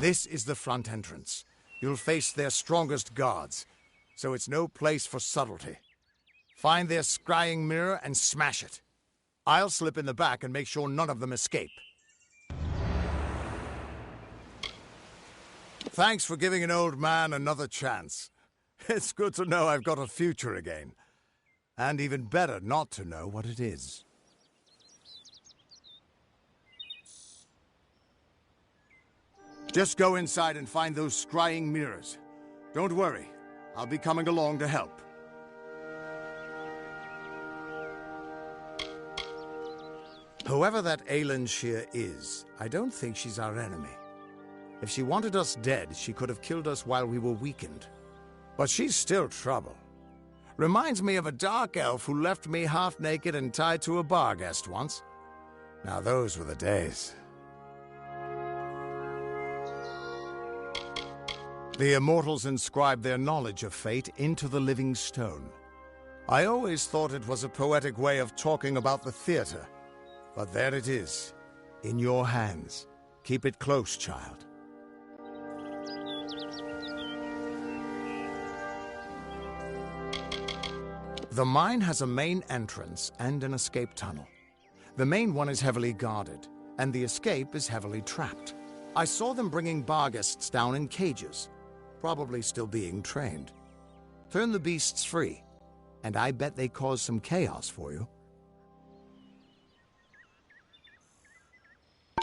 This is the front entrance. You'll face their strongest guards, so it's no place for subtlety. Find their scrying mirror and smash it. I'll slip in the back and make sure none of them escape. Thanks for giving an old man another chance. It's good to know I've got a future again. And even better not to know what it is. Just go inside and find those scrying mirrors. Don't worry, I'll be coming along to help. Whoever that Aelin Shear is, I don't think she's our enemy. If she wanted us dead, she could have killed us while we were weakened. But she's still trouble. Reminds me of a dark elf who left me half-naked and tied to a bar guest once. Now those were the days. The immortals inscribed their knowledge of fate into the living stone. I always thought it was a poetic way of talking about the theater. But there it is, in your hands. Keep it close, child. The mine has a main entrance and an escape tunnel. The main one is heavily guarded, and the escape is heavily trapped. I saw them bringing Barghests down in cages, probably still being trained. Turn the beasts free, and I bet they cause some chaos for you.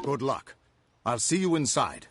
Good luck. I'll see you inside.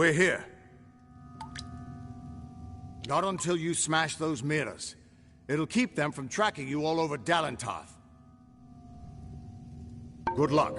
We're here. Not until you smash those mirrors. It'll keep them from tracking you all over Dalentarth. Good luck.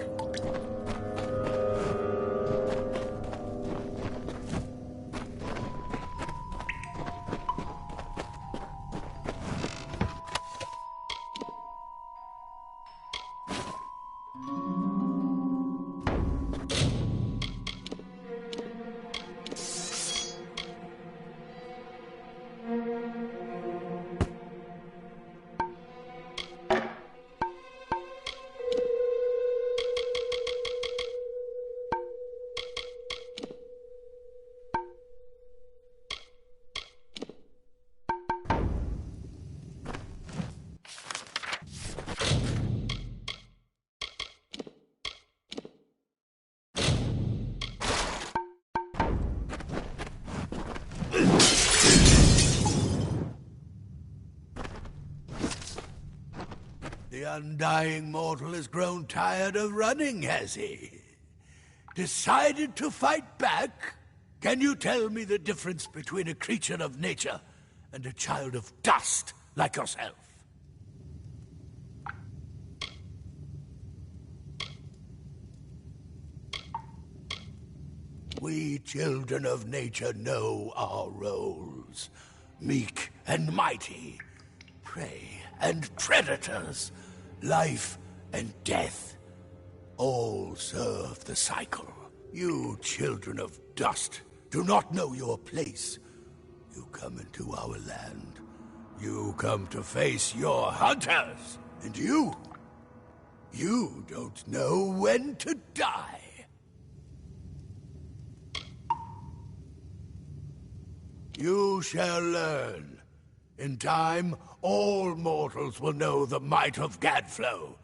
undying mortal has grown tired of running, has he? Decided to fight back? Can you tell me the difference between a creature of nature and a child of dust like yourself? We children of nature know our roles. Meek and mighty, prey and predators, life and death, all serve the cycle. You children of dust do not know your place. You come into our land. You come to face your hunters. And you don't know when to die. You shall learn. In time, all mortals will know the might of Gadflow,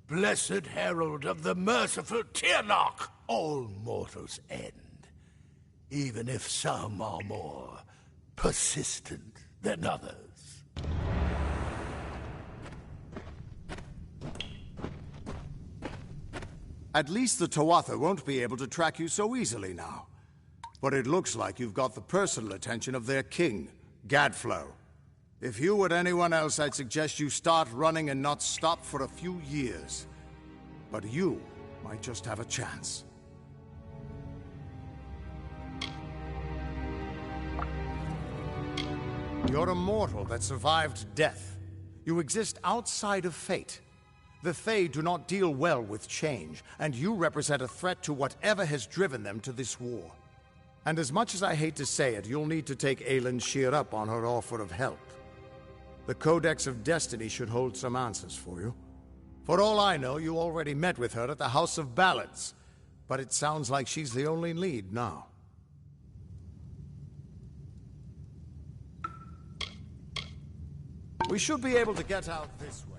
blessed herald of the merciful Tyrnok. All mortals end, even if some are more persistent than others. At least the Tuatha won't be able to track you so easily now. But it looks like you've got the personal attention of their king, Gadflow. If you were anyone else, I'd suggest you start running and not stop for a few years. But you might just have a chance. You're a mortal that survived death. You exist outside of fate. The Fae do not deal well with change, and you represent a threat to whatever has driven them to this war. And as much as I hate to say it, you'll need to take Aelin Shear up on her offer of help. The Codex of Destiny should hold some answers for you. For all I know, you already met with her at the House of Ballads, but it sounds like she's the only lead now. We should be able to get out this way.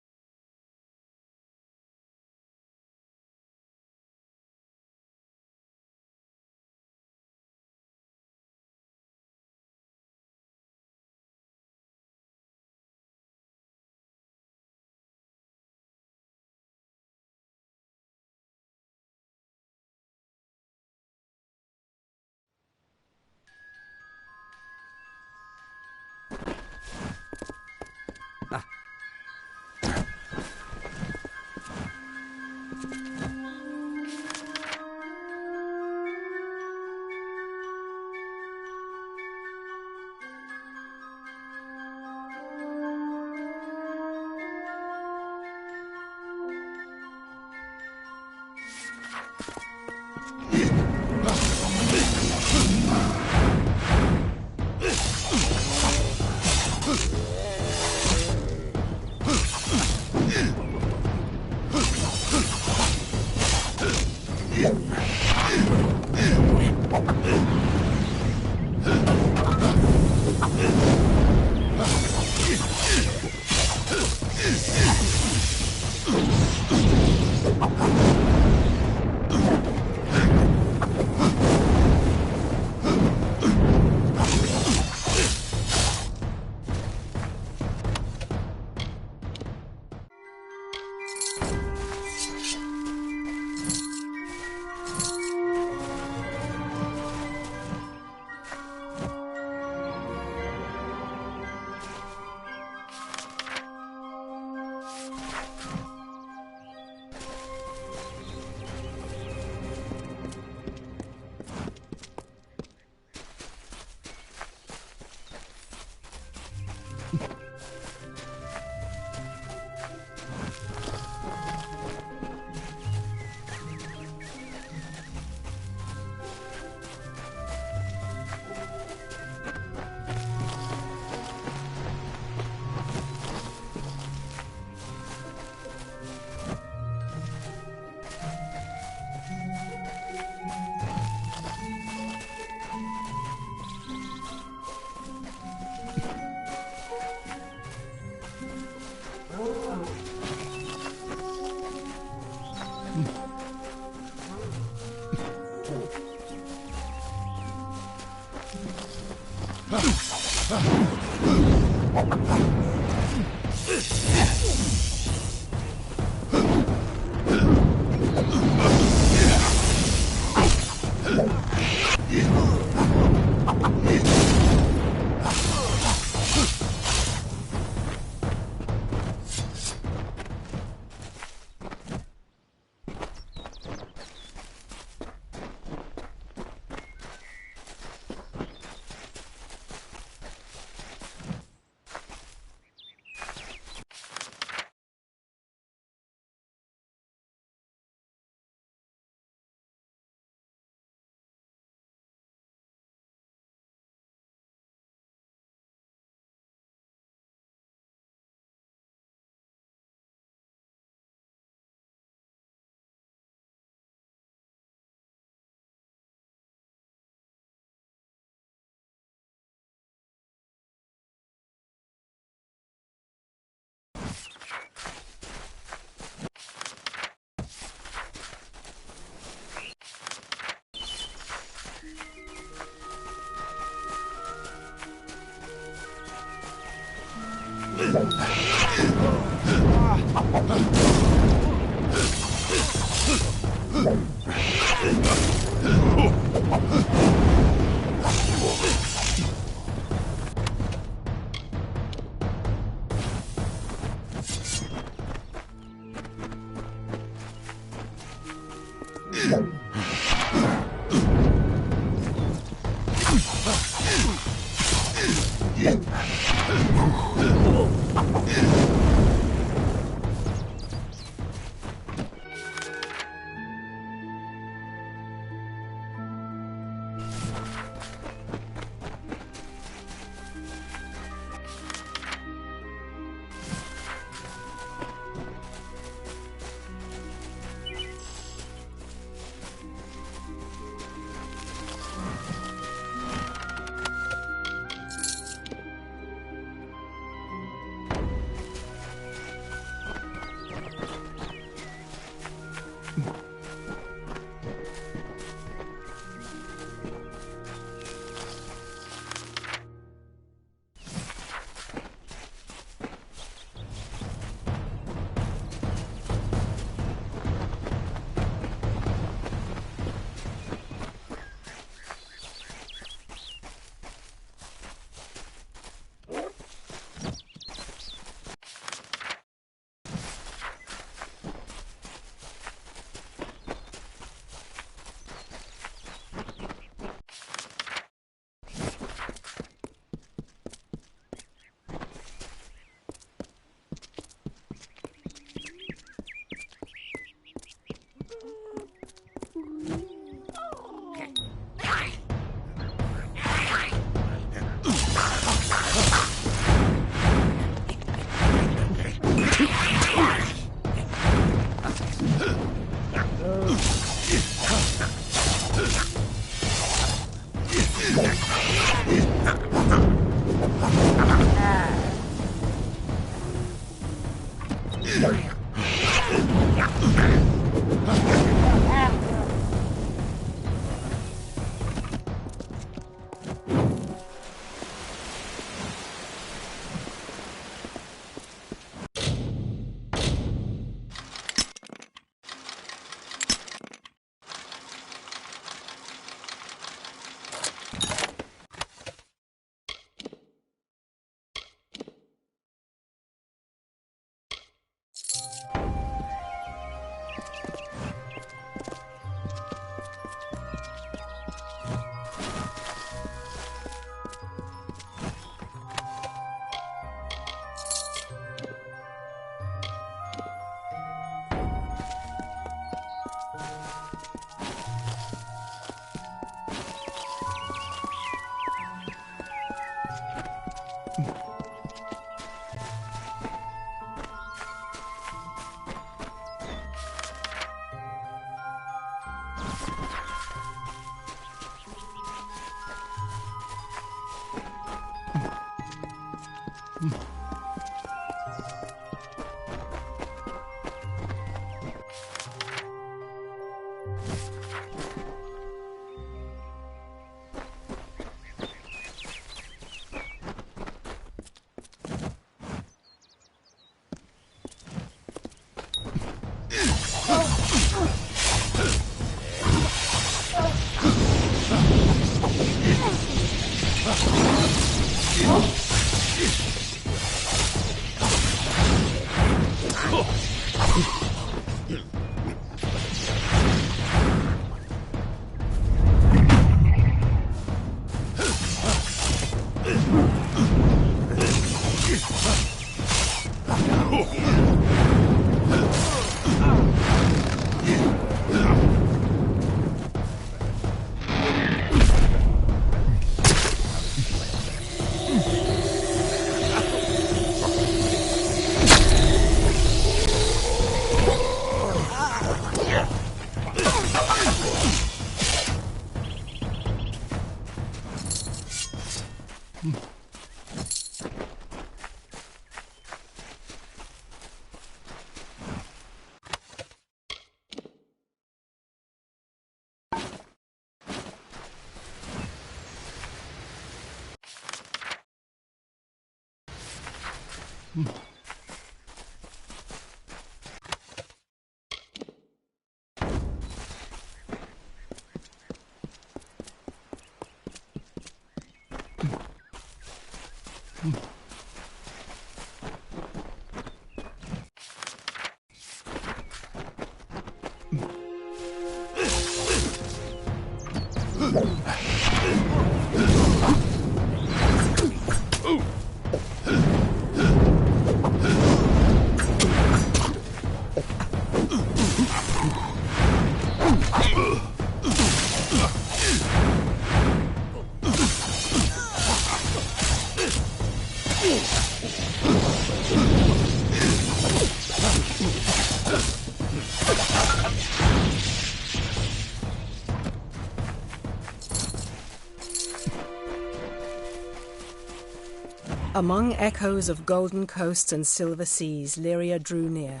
Among echoes of golden coasts and silver seas, Lyria drew near.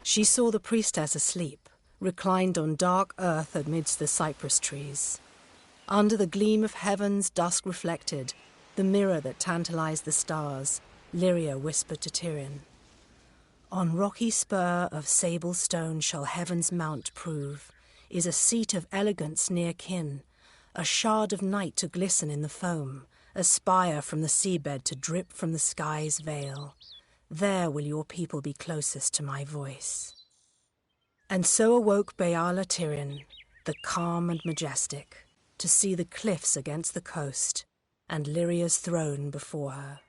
She saw the priestess asleep, reclined on dark earth amidst the cypress trees. Under the gleam of heaven's dusk reflected, the mirror that tantalized the stars, Lyria whispered to Tyrion, "On rocky spur of sable stone shall heaven's mount prove, is a seat of elegance near kin, a shard of night to glisten in the foam, a spire from the seabed to drip from the sky's veil. There will your people be closest to my voice." And so awoke Beala Tyrion, the calm and majestic, to see the cliffs against the coast, and Lyria's throne before her.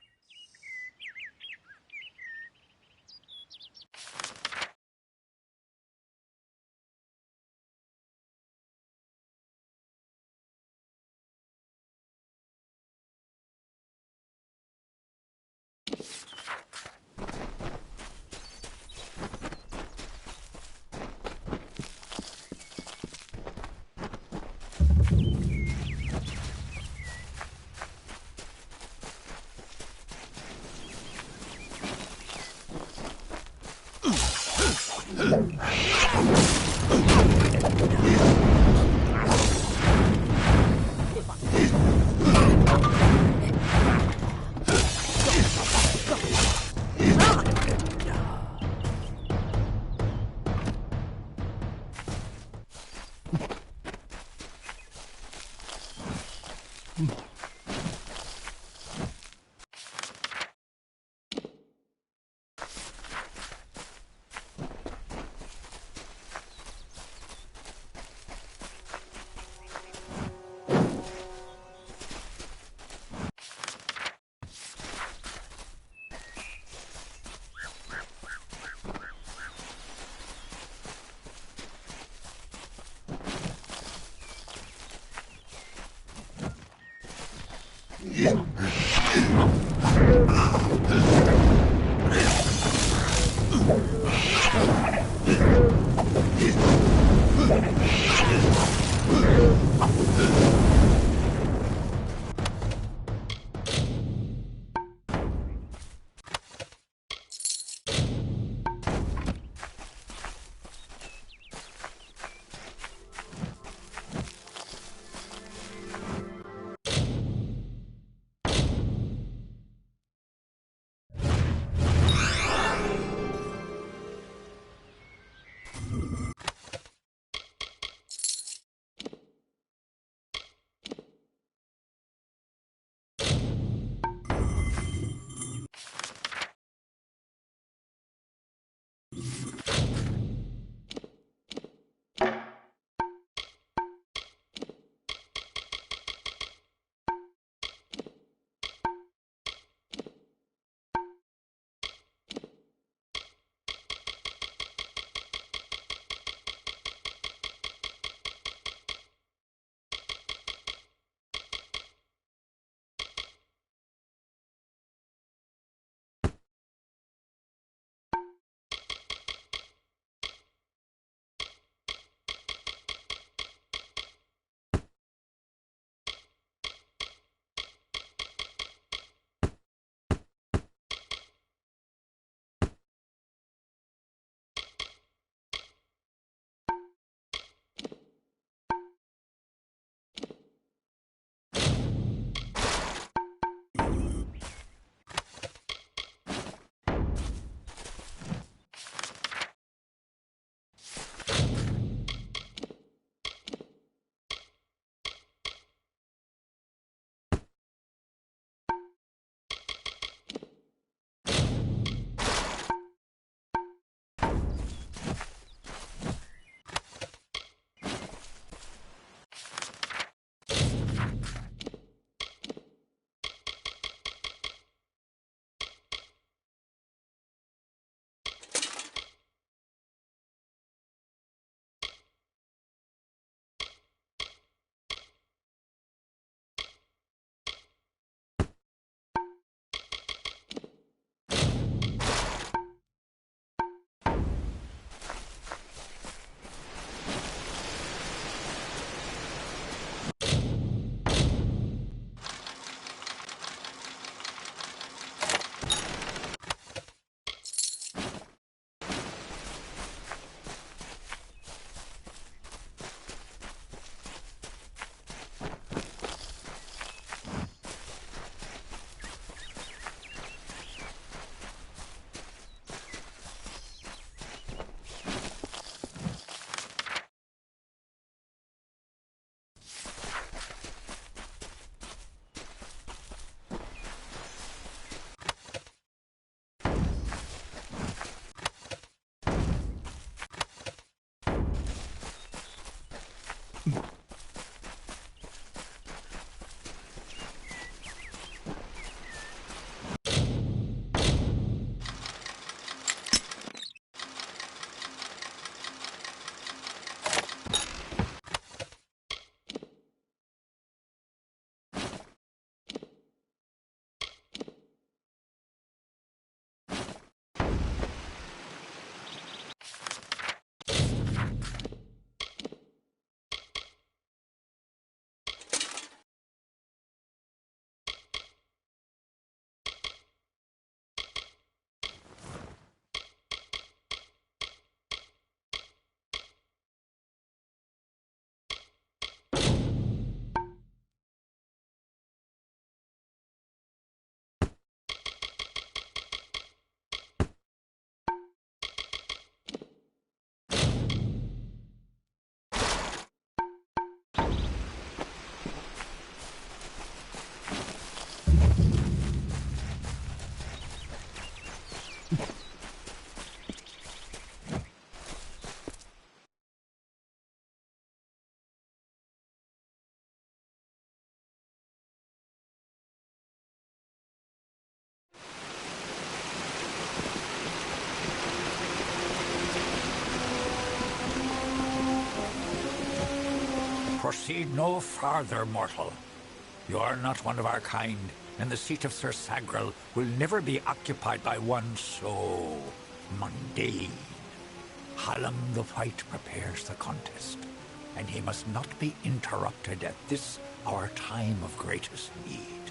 Proceed no farther, mortal. You are not one of our kind, and the seat of Sir Sagrel will never be occupied by one so mundane. Hallam the White prepares the contest, and he must not be interrupted at this, our time of greatest need.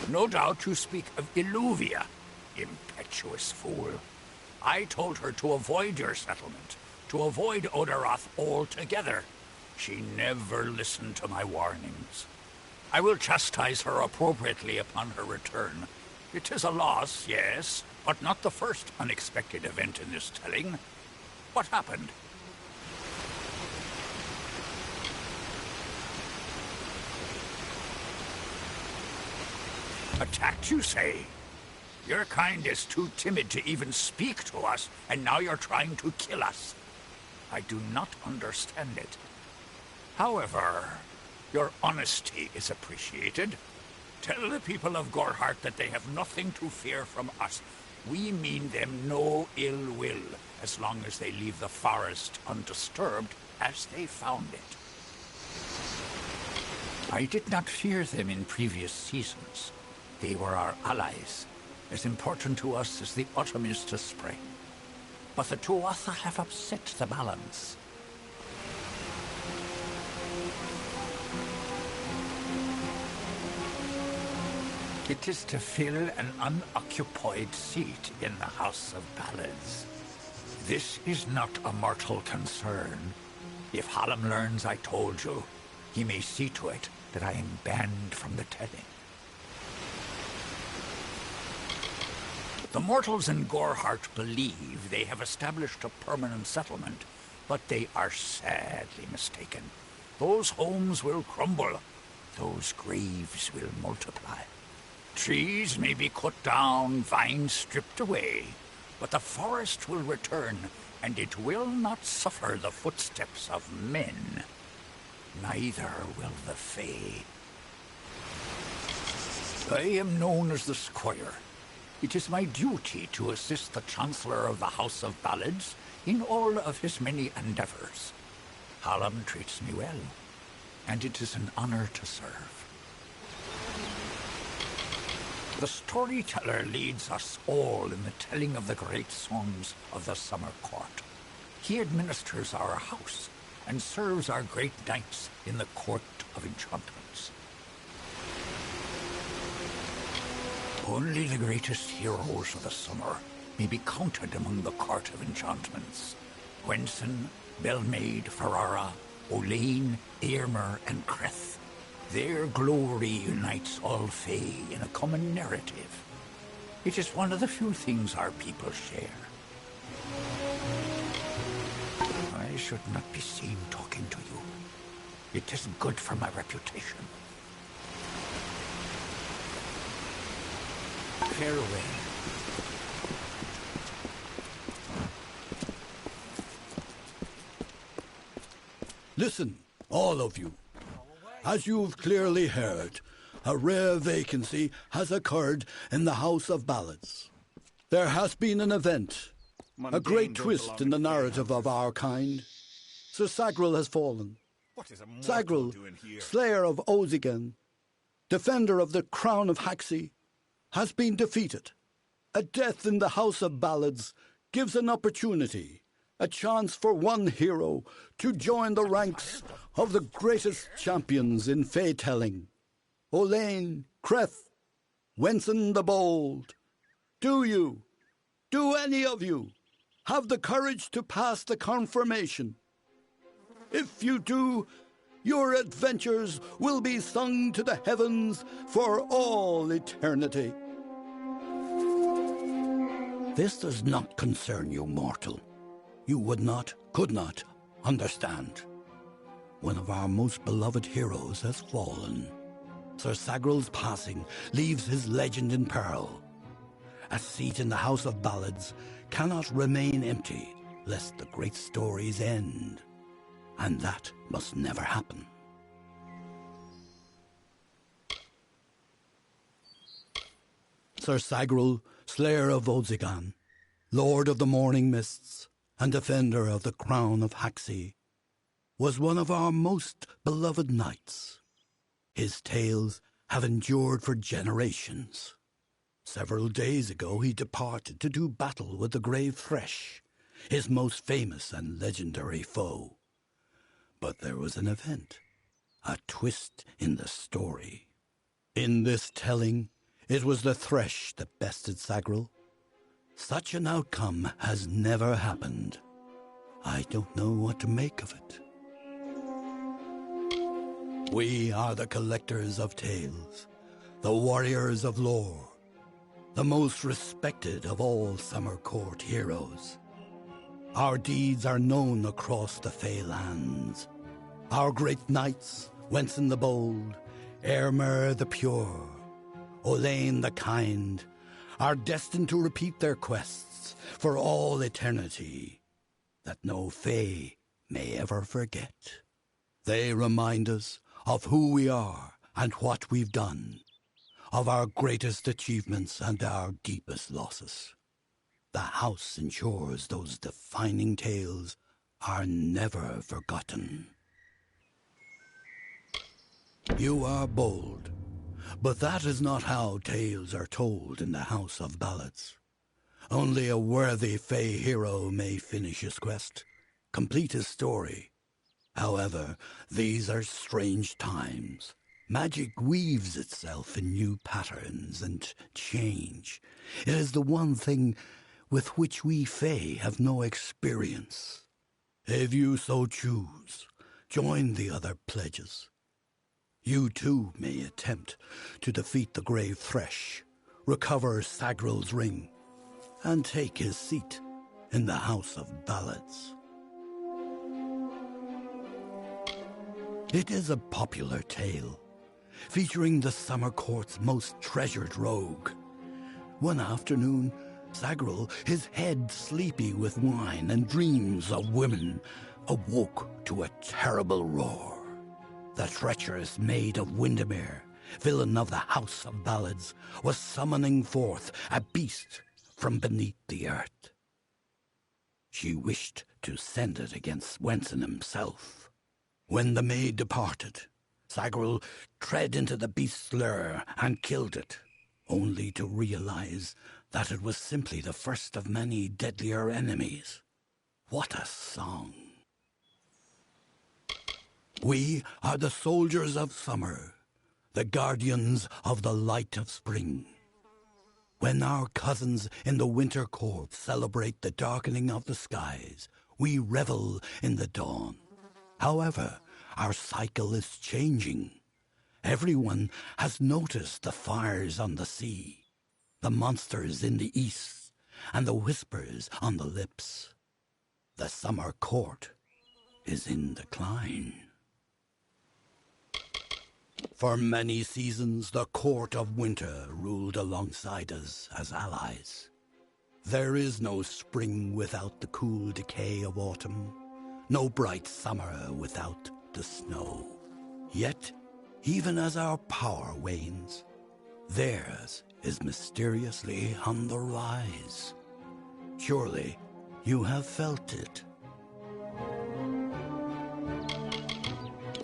No doubt you speak of Illuvia, impetuous fool. I told her to avoid your settlement, to avoid Oderoth altogether. She never listened to my warnings. I will chastise her appropriately upon her return. It is a loss, yes, but not the first unexpected event in this telling. What happened? Attacked, you say? Your kind is too timid to even speak to us, and now you're trying to kill us. I do not understand it. However, your honesty is appreciated. Tell the people of Gorhart that they have nothing to fear from us. We mean them no ill will, as long as they leave the forest undisturbed as they found it. I did not fear them in previous seasons. They were our allies, as important to us as the autumn is to spring. But the Tuatha have upset the balance. It is to fill an unoccupied seat in the House of Ballads. This is not a mortal concern. If Hallam learns I told you, he may see to it that I am banned from the telling. The mortals in Gorhart believe they have established a permanent settlement, but they are sadly mistaken. Those homes will crumble. Those graves will multiply. Trees may be cut down, vines stripped away, but the forest will return, and it will not suffer the footsteps of men. Neither will the Fae. I am known as the Squire. It is my duty to assist the Chancellor of the House of Ballads in all of his many endeavors. Hallam treats me well, and it is an honor to serve. The storyteller leads us all in the telling of the great songs of the Summer Court. He administers our house and serves our great knights in the Court of Enchantments. Only the greatest heroes of the summer may be counted among the Court of Enchantments. Gwenson, Belmaid, Ferrara, Olain, Eärmer, and Creth. Their glory unites all Fae in a common narrative. It is one of the few things our people share. I should not be seen talking to you. It isn't good for my reputation. Farewell. Listen, all of you. As you've clearly heard, a rare vacancy has occurred in the House of Ballads. There has been an event, a great twist in the narrative of our kind. Sir Sagrel has fallen. Sagrel, slayer of Ozigan, defender of the crown of Haxi, has been defeated. A death in the House of Ballads gives an opportunity, a chance for one hero to join the ranks of the greatest champions in Fae-telling. Olain, Creth, Wenson the Bold. Do any of you, have the courage to pass the confirmation? If you do, your adventures will be sung to the heavens for all eternity. This does not concern you, mortal. You would not, could not, understand. One of our most beloved heroes has fallen. Sir Sagrel's passing leaves his legend in peril. A seat in the House of Ballads cannot remain empty, lest the great stories end. And that must never happen. Sir Sagrul, slayer of Volzigan, lord of the morning mists, and defender of the crown of Haxi, was one of our most beloved knights. His tales have endured for generations. Several days ago he departed to do battle with the Grave Thresh, his most famous and legendary foe. But there was an event, a twist in the story. In this telling, it was the Thresh that bested Sagrul. Such an outcome has never happened. I don't know what to make of it. We are the collectors of tales, the warriors of lore, the most respected of all Summer Court heroes. Our deeds are known across the Fey lands. Our great knights, Wenson the Bold, Airmer the Pure, Olain the Kind, are destined to repeat their quests for all eternity, that no Fey may ever forget. They remind us of who we are and what we've done, of our greatest achievements and our deepest losses. The house ensures those defining tales are never forgotten. You are bold, but that is not how tales are told in the House of Ballads. Only a worthy Fey hero may finish his quest, complete his story. However, these are strange times. Magic weaves itself in new patterns and change. It is the one thing with which we Fey have no experience. If you so choose, join the other pledges. You too may attempt to defeat the Grave Thresh, recover Sagrul's ring, and take his seat in the House of Ballads. It is a popular tale, featuring the Summer Court's most treasured rogue. One afternoon, Sagrul, his head sleepy with wine and dreams of women, awoke to a terrible roar. The treacherous Maid of Windermere, villain of the House of Ballads, was summoning forth a beast from beneath the earth. She wished to send it against Wenson himself. When the maid departed, Sagrul tread into the beast's lair and killed it, only to realize that it was simply the first of many deadlier enemies. What a song! We are the soldiers of summer, the guardians of the light of spring. When our cousins in the winter court celebrate the darkening of the skies, we revel in the dawn. However, our cycle is changing. Everyone has noticed the fires on the sea, the monsters in the east, and the whispers on the lips. The summer court is in decline. For many seasons, the court of winter ruled alongside us as allies. There is no spring without the cool decay of autumn, no bright summer without the snow. Yet, even as our power wanes, theirs is mysteriously on the rise. Surely, you have felt it.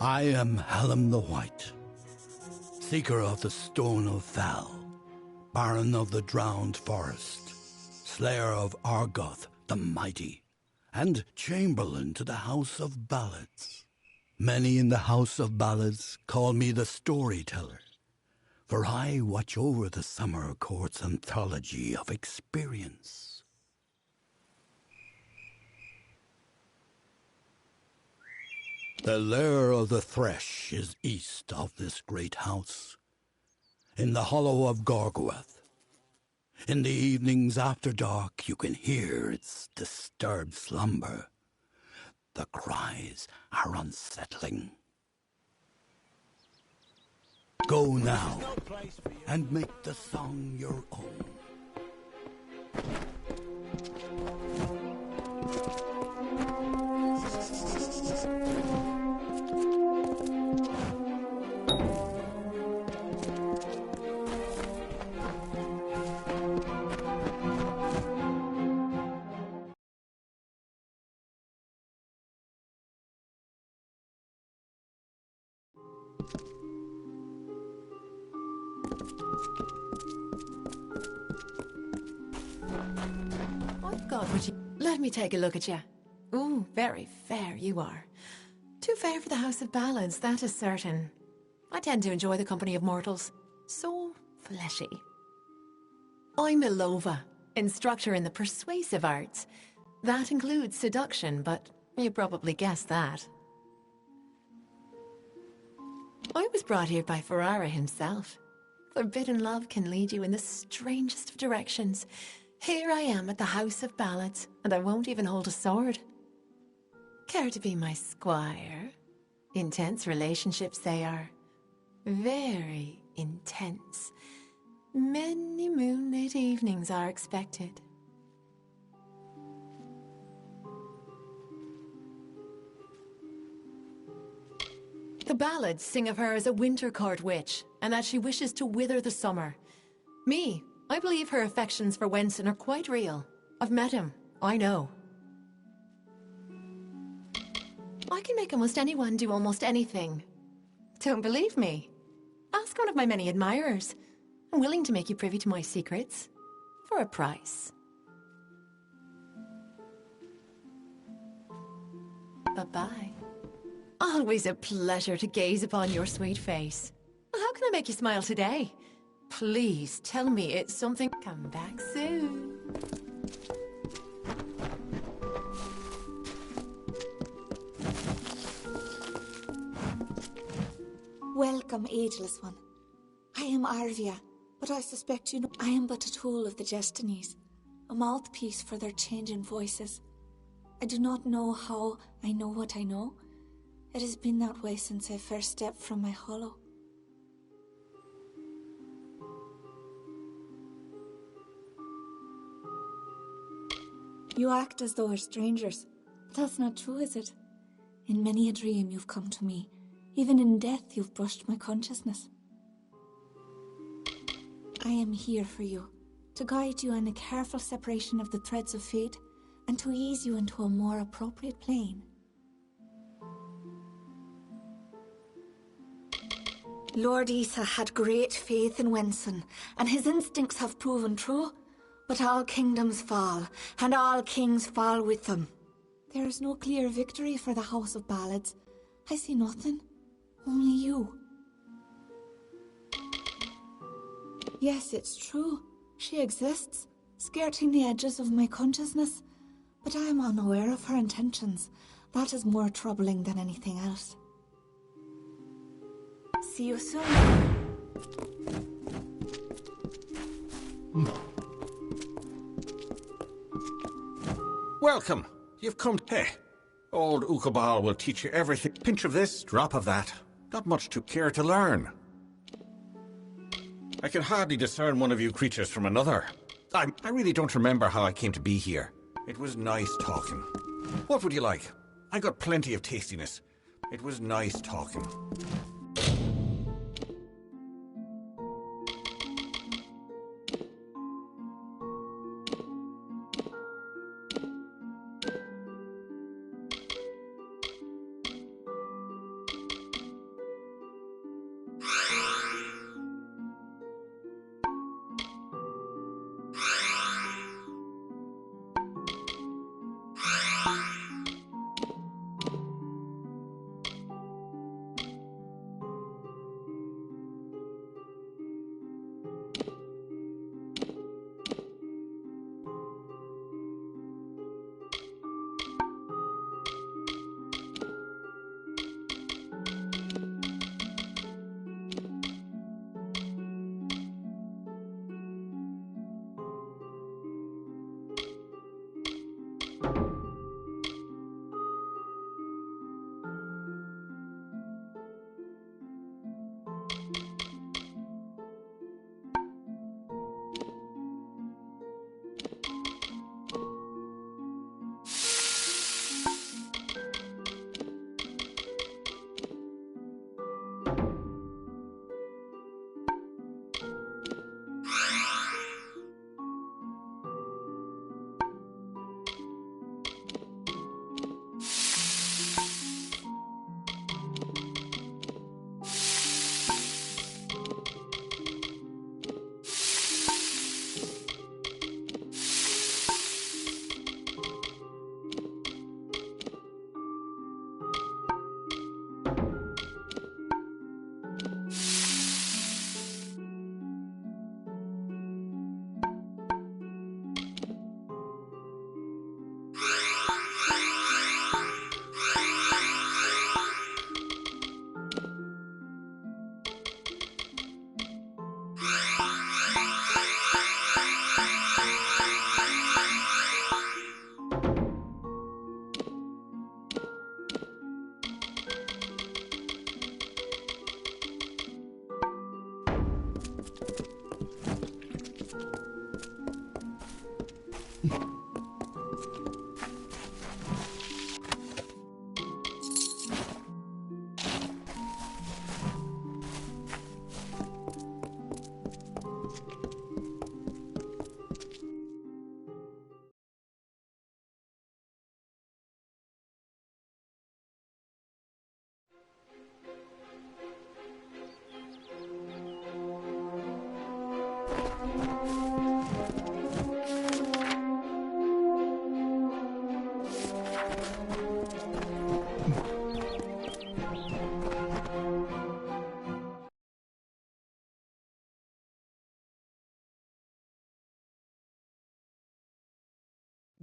I am Hallam the White, seeker of the Stone of Val, Baron of the Drowned Forest, Slayer of Argoth the Mighty, and Chamberlain to the House of Ballads. Many in the House of Ballads call me the Storyteller, for I watch over the Summer Court's anthology of experience. The lair of the Thresh is east of this great house, in the hollow of Gorgoeth. In the evenings after dark, you can hear its disturbed slumber. The cries are unsettling. Go now, and make the song your own. Let me take a look at you. Ooh, very fair you are. Too fair for the House of Ballads, that is certain. I tend to enjoy the company of mortals. So fleshy. I'm a Lova, instructor in the persuasive arts. That includes seduction, but you probably guessed that. I was brought here by Ferrara himself. Forbidden love can lead you in the strangest of directions. Here I am at the House of Ballads, and I won't even hold a sword. Care to be my squire? Intense relationships they are. Very intense. Many moonlit evenings are expected. The ballads sing of her as a winter court witch, and that she wishes to wither the summer. Me, I believe her affections for Wenson are quite real. I've met him, I know. I can make almost anyone do almost anything. Don't believe me? Ask one of my many admirers. I'm willing to make you privy to my secrets. For a price. Bye-bye. Always a pleasure to gaze upon your sweet face. How can I make you smile today? Please tell me it's something. Come back soon. Welcome, ageless one. I am Arvia, but I suspect you know I am but a tool of the Destinies, a mouthpiece for their changing voices. I do not know how I know what I know. It has been that way since I first stepped from my hollow. You act as though we're strangers. That's not true, is it? In many a dream you've come to me. Even in death you've brushed my consciousness. I am here for you, to guide you in a careful separation of the threads of fate, and to ease you into a more appropriate plane. Lord Isa had great faith in Wenson, and his instincts have proven true. But all kingdoms fall, and all kings fall with them. There is no clear victory for the House of Ballads. I see nothing. Only you. Yes, it's true. She exists, skirting the edges of my consciousness. But I am unaware of her intentions. That is more troubling than anything else. See you soon. Welcome. You've come. Hey, old Ukabal will teach you everything. Pinch of this, drop of that. Not much to care to learn. I can hardly discern one of you creatures from another. I really don't remember how I came to be here. It was nice talking. What would you like? I got plenty of tastiness. It was nice talking.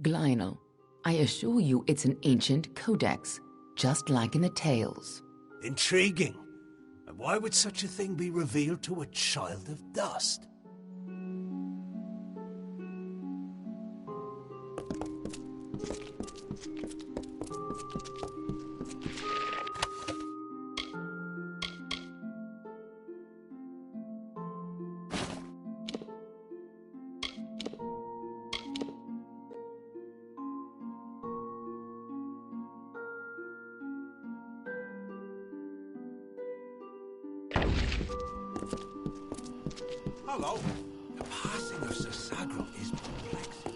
Glynel, I assure you it's an ancient codex, just like in the tales. Intriguing. And why would such a thing be revealed to a child of dust? Hello. The passing of Sasagro is perplexing.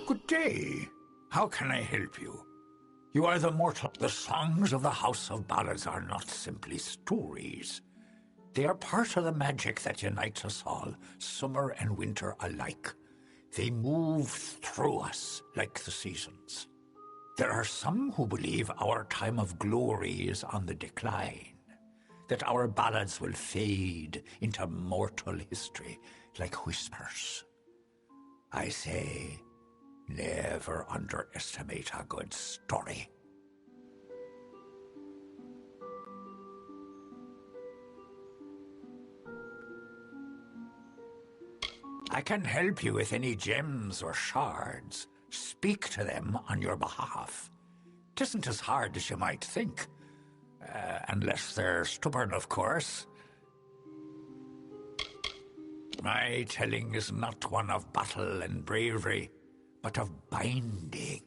Good day. How can I help you? You are the mortal. The songs of the House of Ballads are not simply stories. They are part of the magic that unites us all, summer and winter alike. They move through us like the seasons. There are some who believe our time of glory is on the decline, that our ballads will fade into mortal history like whispers. I say, never underestimate a good story. I can help you with any gems or shards. Speak to them on your behalf. 'Tisn't as hard as you might think. Unless they're stubborn, of course. My telling is not one of battle and bravery, but of binding.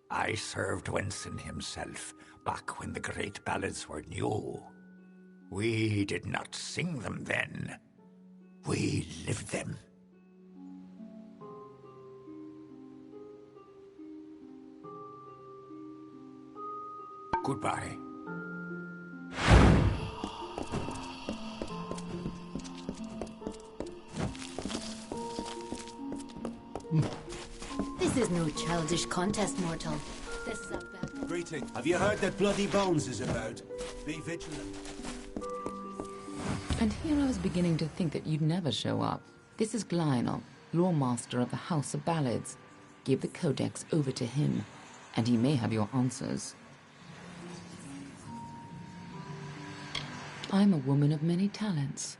I served Wenson himself back when the great ballads were new. We did not sing them then. We lived them. Goodbye. This is no childish contest, mortal. This is a battle. Greeting. Have you heard that Bloody Bones is about? Be vigilant. And here I was beginning to think that you'd never show up. This is Glynel, Lore Master of the House of Ballads. Give the Codex over to him, and he may have your answers. I'm a woman of many talents,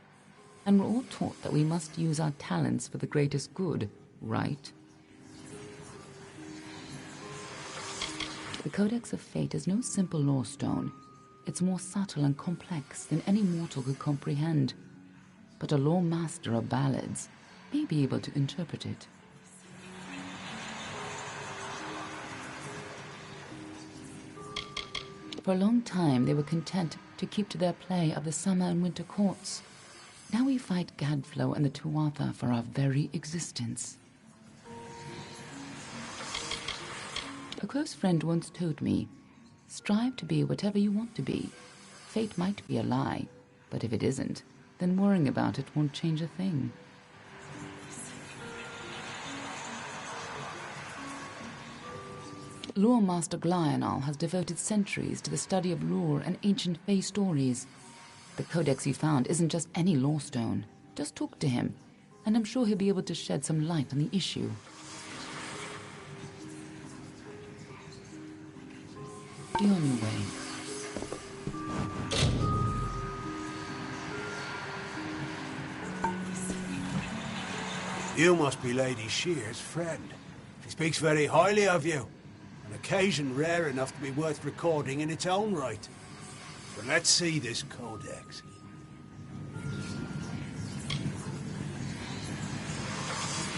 and we're all taught that we must use our talents for the greatest good, right? The Codex of Fate is no simple lore stone. It's more subtle and complex than any mortal could comprehend. But a lore master of ballads may be able to interpret it. For a long time, they were content to keep to their play of the summer and winter courts. Now we fight Gadflow and the Tuatha for our very existence. A close friend once told me, strive to be whatever you want to be. Fate might be a lie, but if it isn't, then worrying about it won't change a thing. Lore Master Glynel has devoted centuries to the study of lore and ancient Fae stories. The The codex you found isn't just any law stone. Just talk to him, and I'm sure he'll be able to shed some light on the issue. Be on your way. You must be Lady Shear's friend. She speaks very highly of you. An occasion rare enough to be worth recording in its own right. But let's see this codex.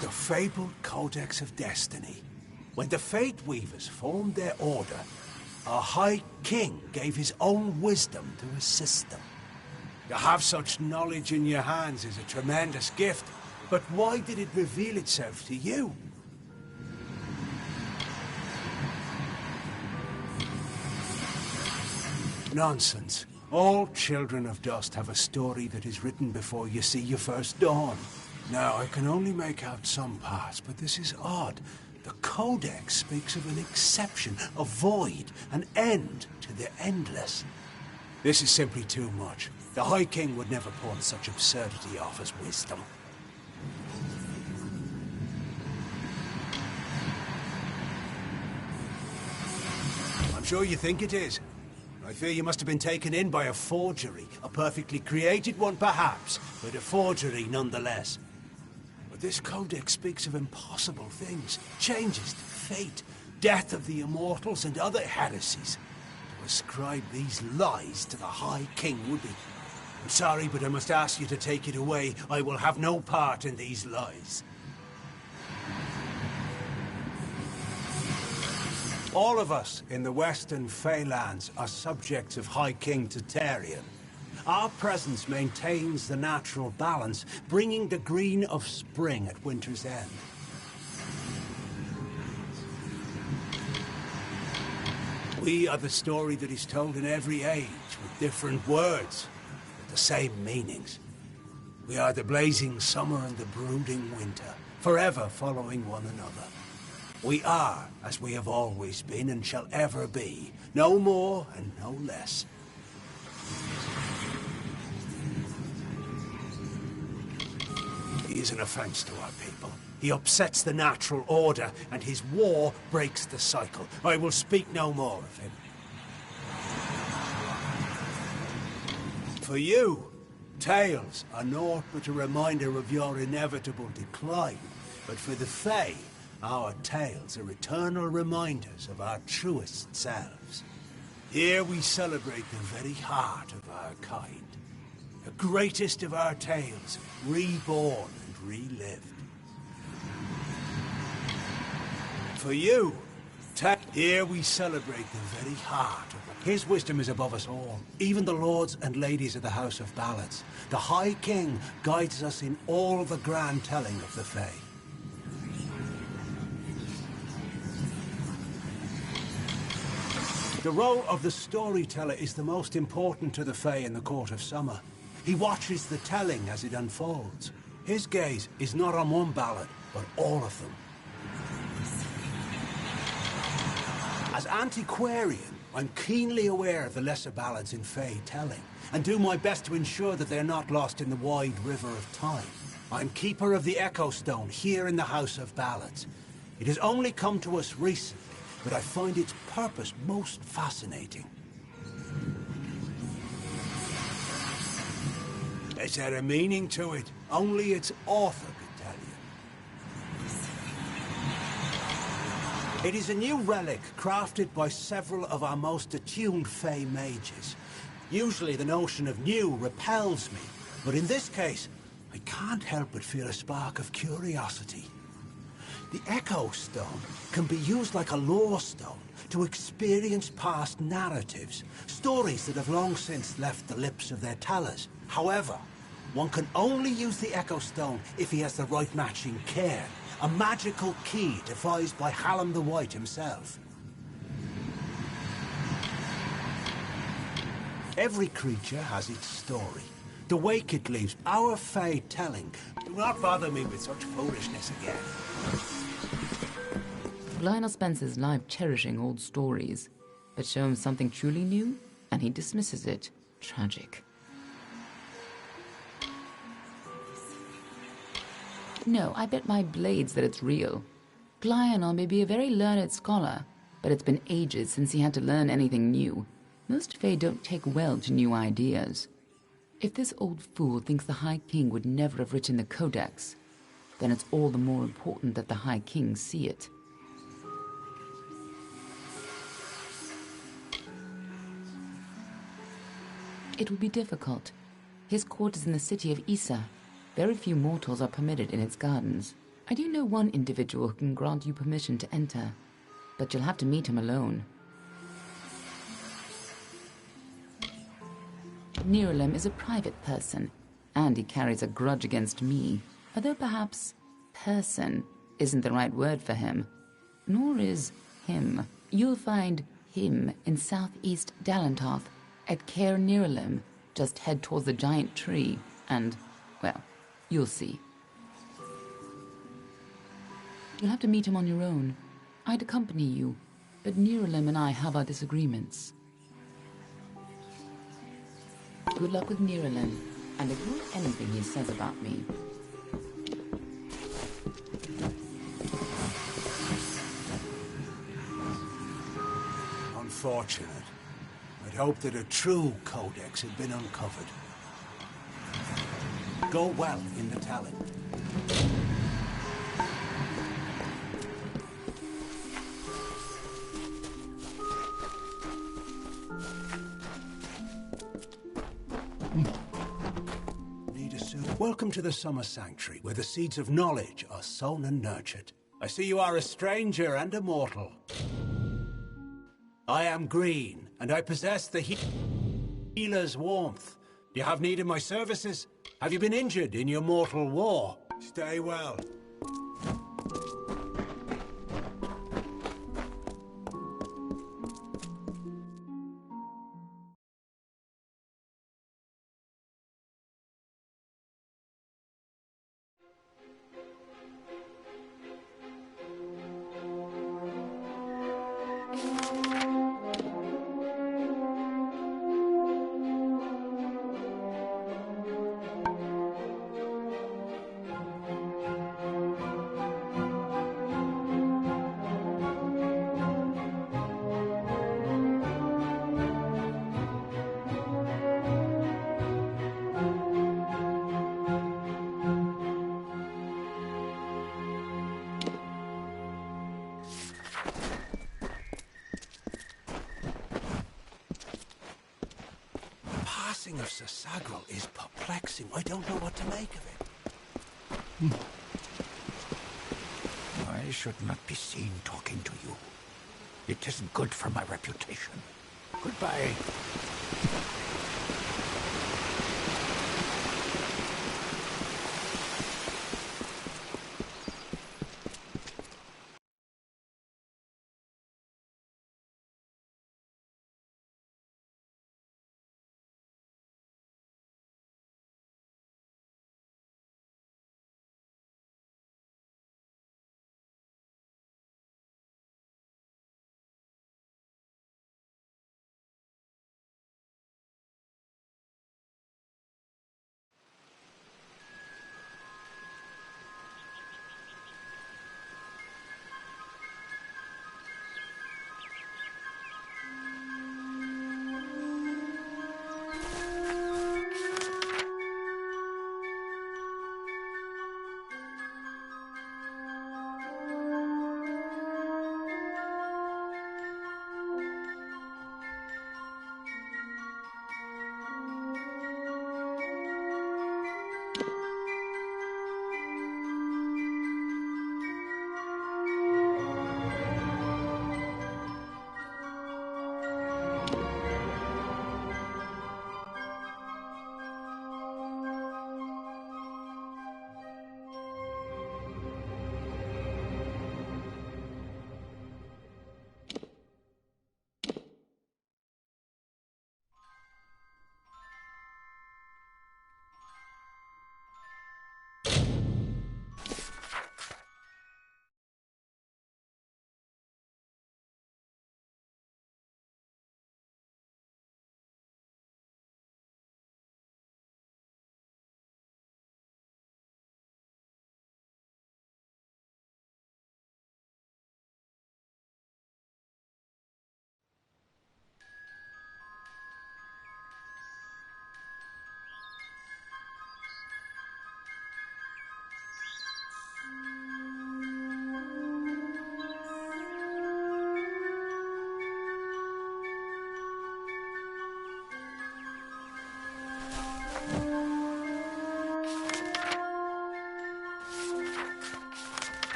The fabled Codex of Destiny. When the Fate Weavers formed their order, a High King gave his own wisdom to assist them. To have such knowledge in your hands is a tremendous gift, but why did it reveal itself to you? Nonsense. All children of dust have a story that is written before you see your first dawn. Now, I can only make out some parts, but this is odd. The Codex speaks of an exception, a void, an end to the endless. This is simply too much. The High King would never pawn such absurdity off as wisdom. I'm sure you think it is. I fear you must have been taken in by a forgery. A perfectly created one, perhaps, but a forgery nonetheless. But this codex speaks of impossible things. Changes to fate, death of the immortals, and other heresies. To ascribe these lies to the High King would be... I'm sorry, but I must ask you to take it away. I will have no part in these lies. All of us in the Western Feylands are subjects of High King Tatarian. Our presence maintains the natural balance, bringing the green of spring at winter's end. We are the story that is told in every age, with different words, but the same meanings. We are the blazing summer and the brooding winter, forever following one another. We are, as we have always been and shall ever be, no more and no less. He is an offense to our people. He upsets the natural order, and his war breaks the cycle. I will speak no more of him. For you, tales are naught but a reminder of your inevitable decline. But for the Fae, our tales are eternal reminders of our truest selves. Here we celebrate the very heart of our kind. The greatest of our tales, reborn and relived. For you, here we celebrate the very heart of his wisdom is above us all, even the lords and ladies of the House of Ballads. The High King guides us in all the grand telling of the Fae. The role of the storyteller is the most important to the Fae in the Court of Summer. He watches the telling as it unfolds. His gaze is not on one ballad, but all of them. As antiquarian, I'm keenly aware of the lesser ballads in Fae telling, and do my best to ensure that they're not lost in the wide river of time. I'm keeper of the Echo Stone here in the House of Ballads. It has only come to us recently, but I find its purpose most fascinating. Is there a meaning to it? Only its author could tell you. It is a new relic crafted by several of our most attuned Fae mages. Usually the notion of new repels me, but in this case, I can't help but feel a spark of curiosity. The Echo Stone can be used like a lore stone to experience past narratives, stories that have long since left the lips of their tellers. However, one can only use the Echo Stone if he has the right matching cairn, a magical key devised by Hallam the White himself. Every creature has its story. The wake it leaves, our Fae telling. Do not bother me with such foolishness again. Lionel Spencer's life cherishing old stories, but show him something truly new, and he dismisses it. Tragic. No, I bet my blades that it's real. Lionel may be a very learned scholar, but it's been ages since he had to learn anything new. Most Fae don't take well to new ideas. If this old fool thinks the High King would never have written the Codex, then it's all the more important that the High King see it. It will be difficult. His court is in the city of Issa. Very few mortals are permitted in its gardens. I do know one individual who can grant you permission to enter, but you'll have to meet him alone. Nirelem is a private person, and he carries a grudge against me, although perhaps person isn't the right word for him, nor is him. You'll find him in southeast Dalantoth at Caer Nirelem. Just head towards the giant tree, and, well, you'll see. You'll have to meet him on your own. I'd accompany you, but Nirelem and I have our disagreements. Good luck with Nirelem, and ignore anything he says about me. Unfortunate. I'd hoped that a true codex had been uncovered. Go well in the Talon. Need a suit? Welcome to the Summer Sanctuary, where the seeds of knowledge are sown and nurtured. I see you are a stranger and a mortal. I am green, and I possess the healer's warmth. Do you have need of my services? Have you been injured in your mortal war? Stay well. Of Sasagrel is perplexing. I don't know what to make of it. I should not be seen talking to you. It isn't good for my reputation. Goodbye.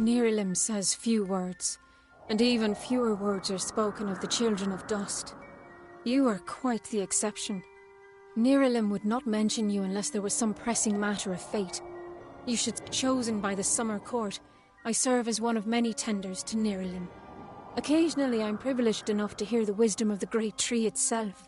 Nerilim says few words, and even fewer words are spoken of the children of dust. You are quite the exception. Nerilim would not mention you unless there was some pressing matter of fate. You should be chosen by the Summer Court. I serve as one of many tenders to Nerilim. Occasionally I'm privileged enough to hear the wisdom of the great tree itself.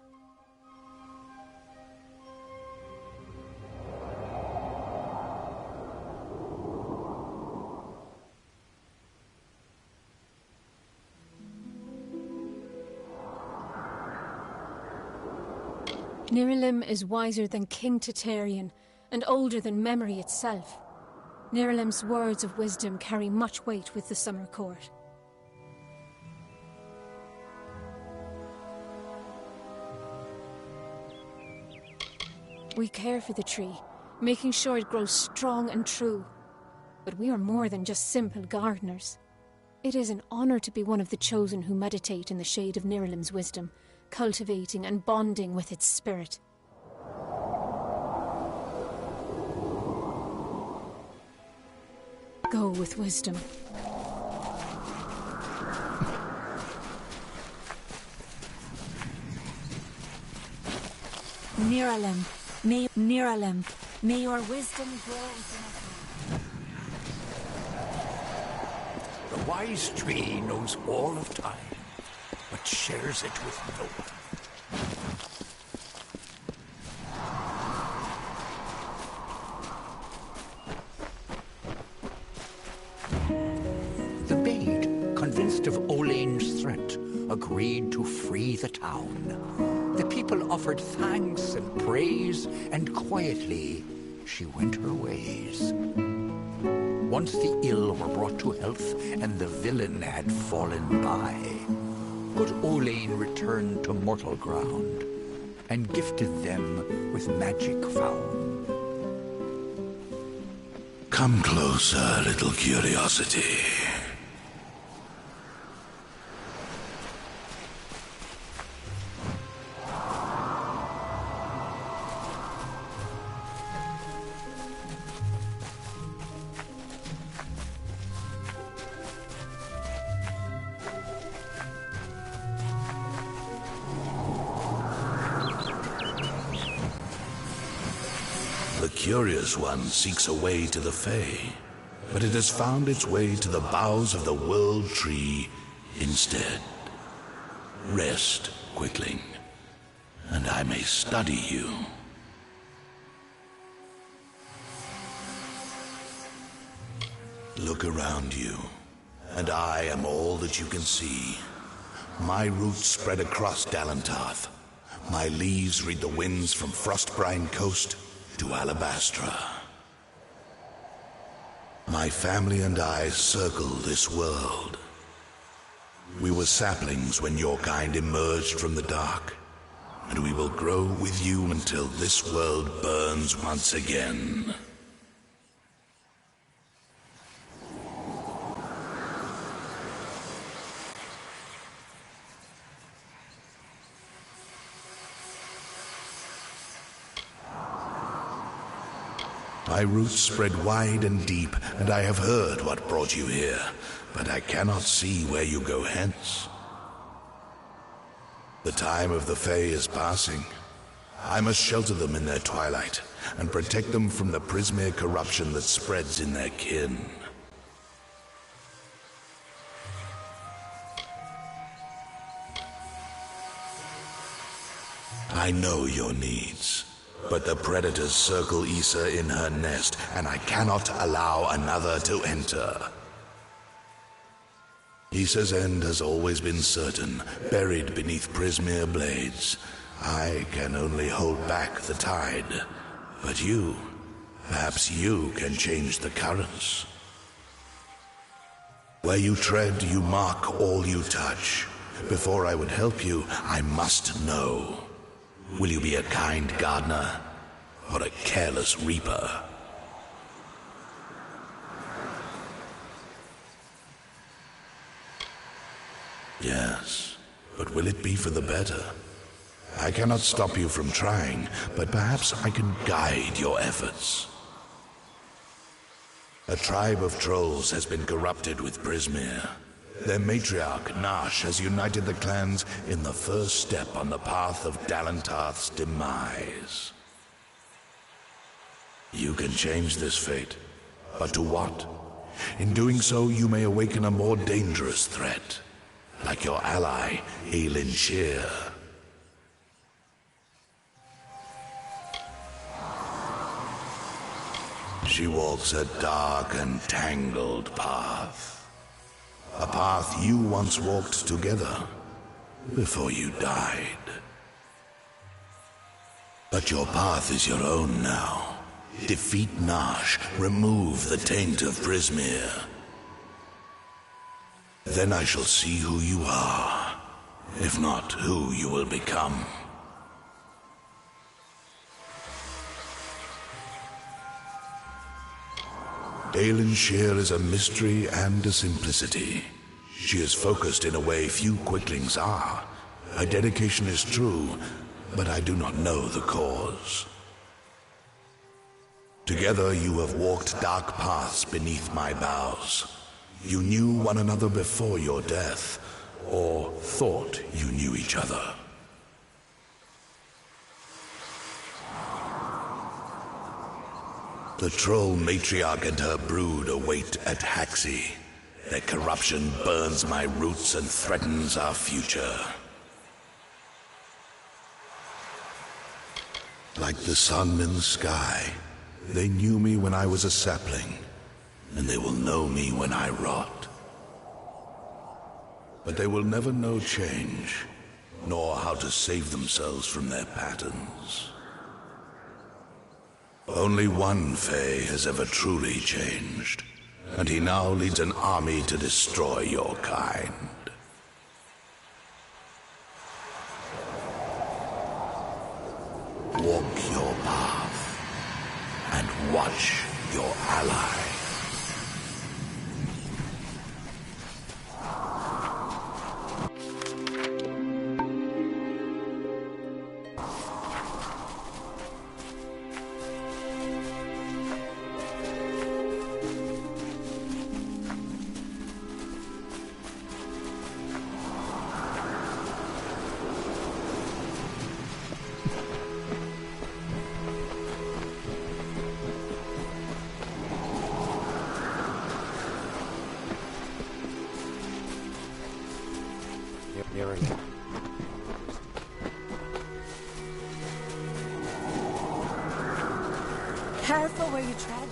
Nerilim is wiser than King Tatarian, and older than memory itself. Nerilim's words of wisdom carry much weight with the Summer Court. We care for the tree, making sure it grows strong and true. But we are more than just simple gardeners. It is an honor to be one of the chosen who meditate in the shade of Nerilim's wisdom, cultivating and bonding with its spirit. Go with wisdom. Nerilim, may your wisdom grow within us. The wise tree knows all of time, but shares it with no one. The Maid, convinced of Olain's threat, agreed to free the town. The people offered thanks and praise, and quietly she went her ways. Once the ill were brought to health, and the villain had fallen by, good Olain returned to mortal ground, and gifted them with magic found. Come closer, little curiosity. The curious one seeks a way to the Fae, but it has found its way to the boughs of the World Tree instead. Rest, Quickling, and I may study you. Look around you, and I am all that you can see. My roots spread across Dalantarth. My leaves read the winds from Frostbrine Coast to Alabastra. My family and I circle this world. We were saplings when your kind emerged from the dark, and we will grow with you until this world burns once again. My roots spread wide and deep, and I have heard what brought you here, but I cannot see where you go hence. The time of the Fae is passing. I must shelter them in their twilight, and protect them from the Prismere corruption that spreads in their kin. I know your needs. But the predators circle Issa in her nest, and I cannot allow another to enter. Issa's end has always been certain, buried beneath Prismere blades. I can only hold back the tide. But you, perhaps you can change the currents. Where you tread, you mark all you touch. Before I would help you, I must know. Will you be a kind gardener, or a careless reaper? Yes, but will it be for the better? I cannot stop you from trying, but perhaps I can guide your efforts. A tribe of trolls has been corrupted with Prismir. Their matriarch, Nash, has united the clans in the first step on the path of Dalentarth's demise. You can change this fate, but to what? In doing so, you may awaken a more dangerous threat, like your ally, Aelin Shear. She walks a dark and tangled path. A path you once walked together before you died. But your path is your own now. Defeat Nash, remove the taint of Prismir. Then I shall see who you are, if not who you will become. Aelin Shear is a mystery and a simplicity. She is focused in a way few Quicklings are. Her dedication is true, but I do not know the cause. Together you have walked dark paths beneath my boughs. You knew one another before your death, or thought you knew each other. The troll matriarch and her brood await at Haxi. Their corruption burns my roots and threatens our future. Like the sun in the sky, they knew me when I was a sapling, and they will know me when I rot. But they will never know change, nor how to save themselves from their patterns. Only one Fae has ever truly changed, and he now leads an army to destroy your kind. Walk your path, and watch your ally. Careful where you tread.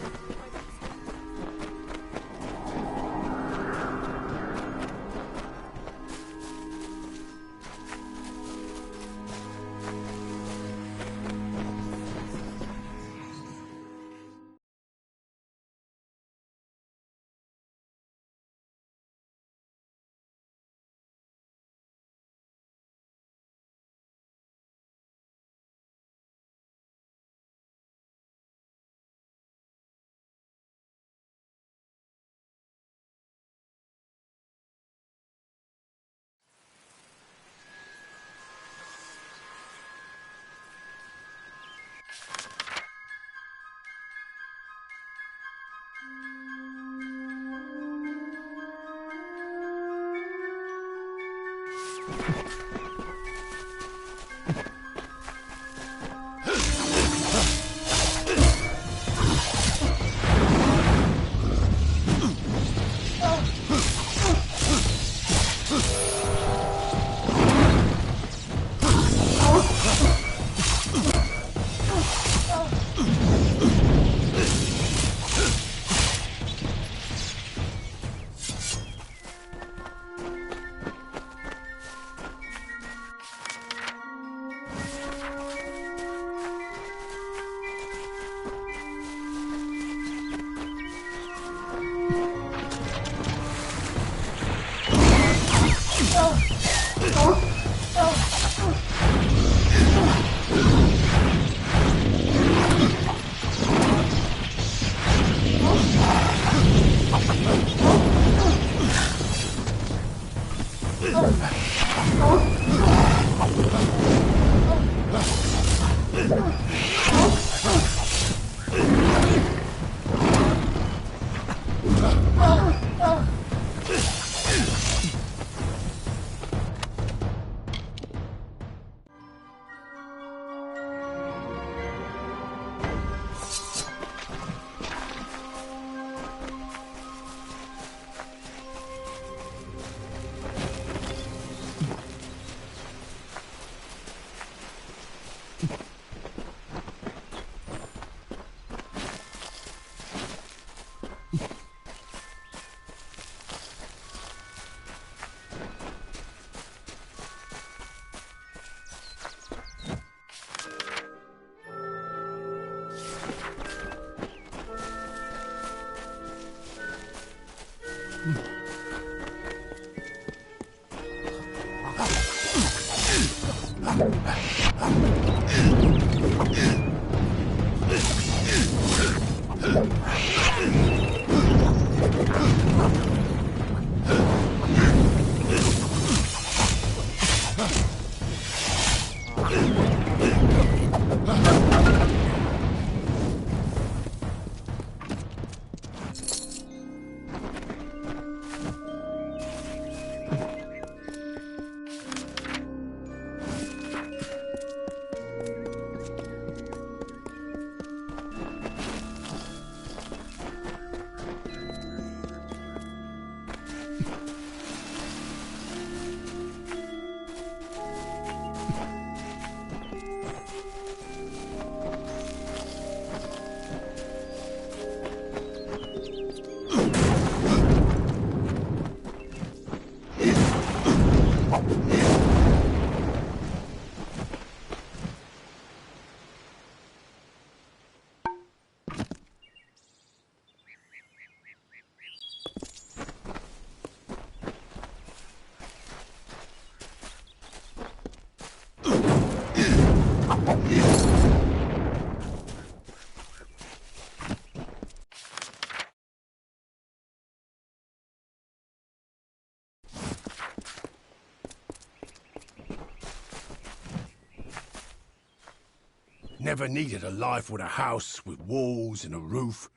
Never needed a life with a house, with walls and a roof.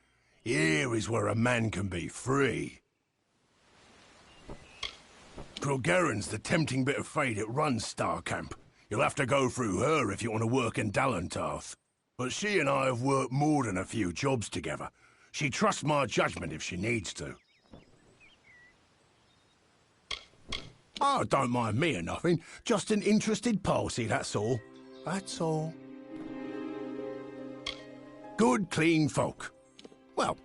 Here is where a man can be free. Grogerin's the tempting bit of fate that runs Star Camp. You'll have to go through her if you want to work in Dalentarth. But she and I have worked more than a few jobs together. She trusts my judgment if she needs to. Oh, don't mind me or nothing. Just an interested party, that's all. That's all. Good, clean folk. Well...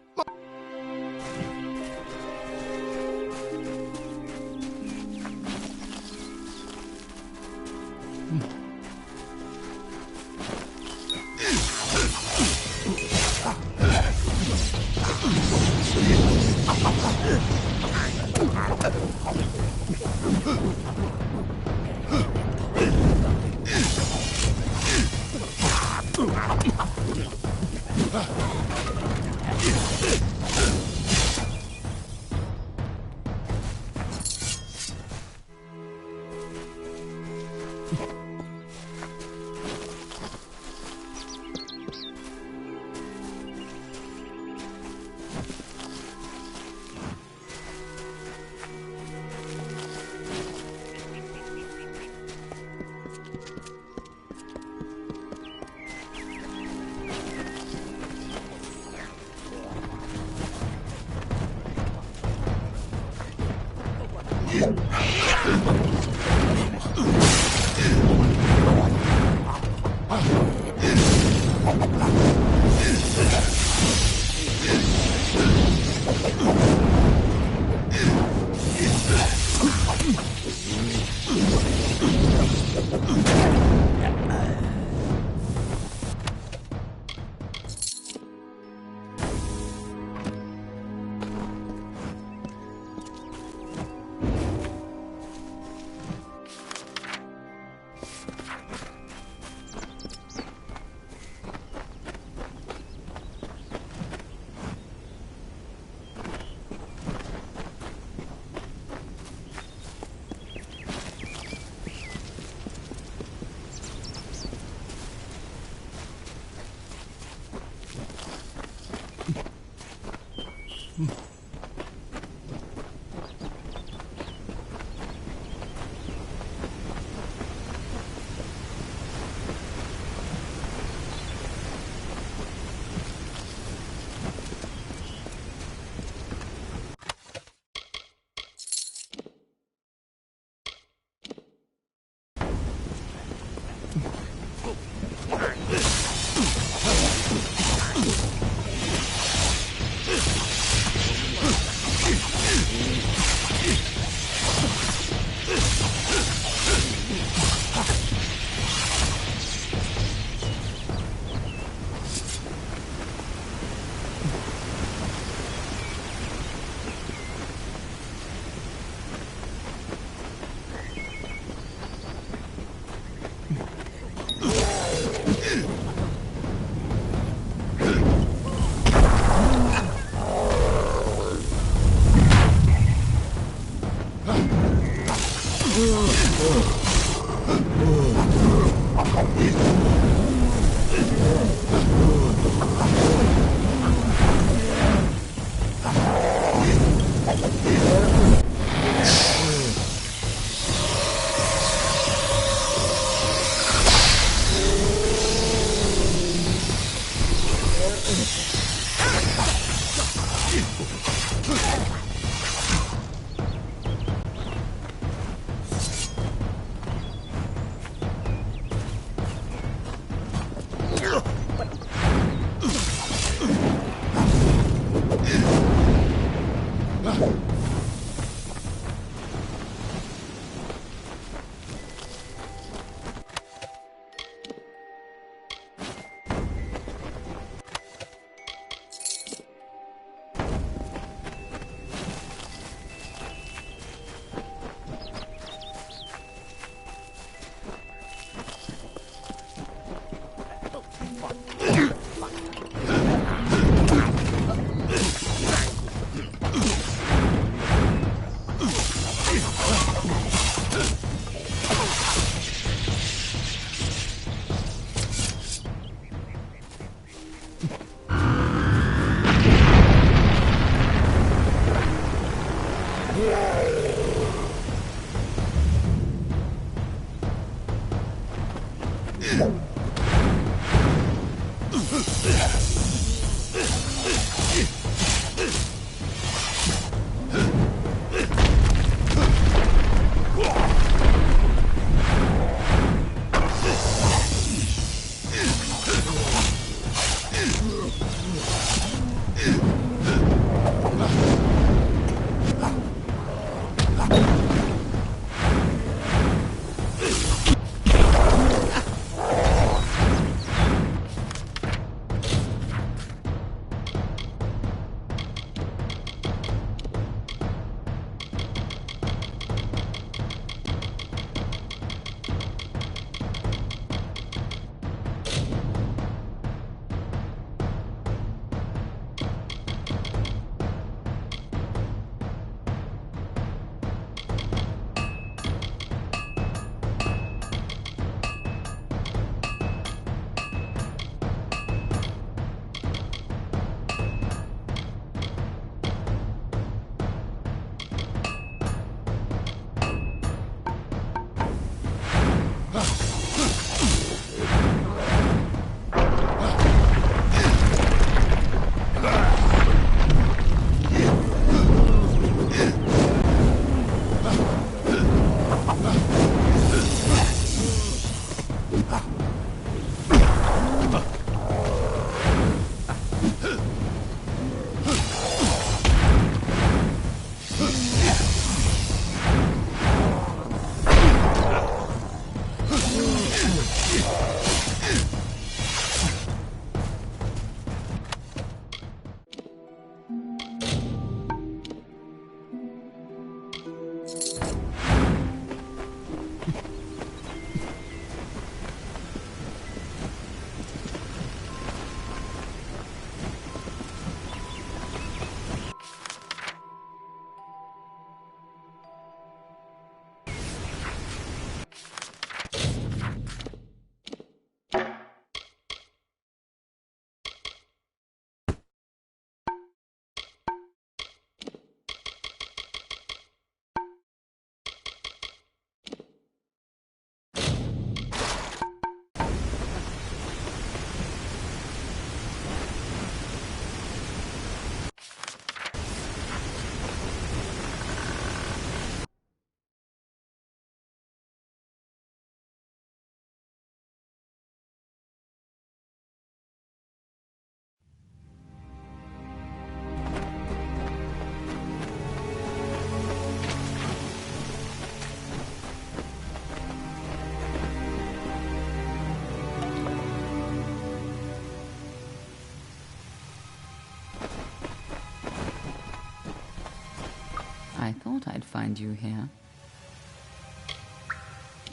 I thought I'd find you here.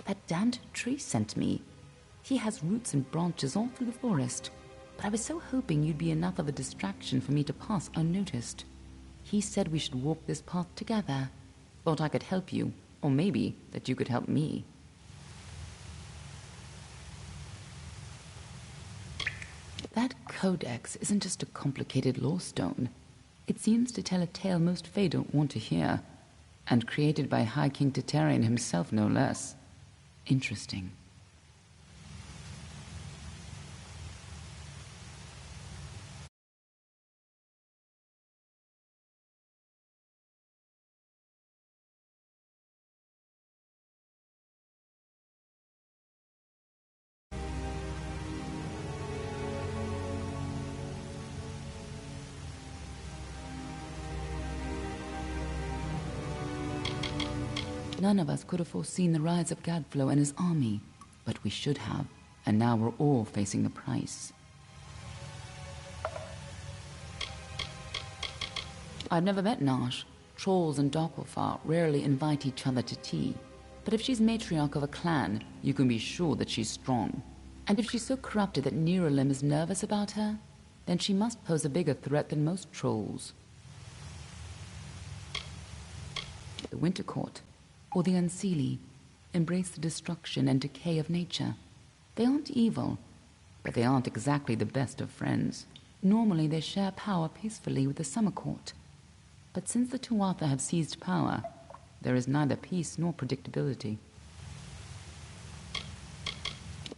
That damned tree sent me. He has roots and branches all through the forest, but I was so hoping you'd be enough of a distraction for me to pass unnoticed. He said we should walk this path together. Thought I could help you, or maybe that you could help me. That codex isn't just a complicated lore stone. It seems to tell a tale most Fae don't want to hear, and created by High King Tatarian himself, no less. Interesting. None of us could have foreseen the rise of Gadflow and his army, but we should have, and now we're all facing the price. I've never met Nash. Trolls and Doppelfar rarely invite each other to tea, but if she's matriarch of a clan, you can be sure that she's strong. And if she's so corrupted that Nerelim is nervous about her, then she must pose a bigger threat than most trolls. The Winter Court, or the Unseelie, embrace the destruction and decay of nature. They aren't evil, but they aren't exactly the best of friends. Normally they share power peacefully with the Summer Court. But since the Tuatha have seized power, there is neither peace nor predictability.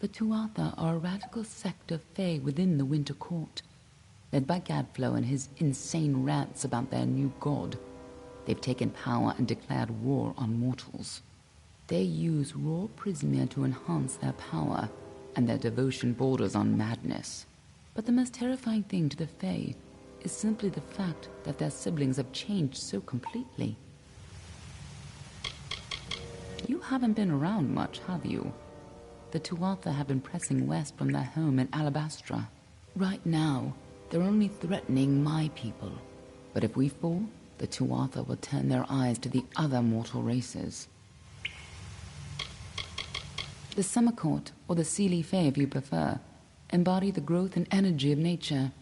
The Tuatha are a radical sect of Fae within the Winter Court, led by Gadflow and his insane rants about their new god. They've taken power and declared war on mortals. They use raw Prismia to enhance their power, and their devotion borders on madness. But the most terrifying thing to the Fae is simply the fact that their siblings have changed so completely. You haven't been around much, have you? The Tuatha have been pressing west from their home in Alabastra. Right now, they're only threatening my people. But if we fall, the Tuatha will turn their eyes to the other mortal races. The Summer Court, or the Seelie Fae if you prefer, embody the growth and energy of nature,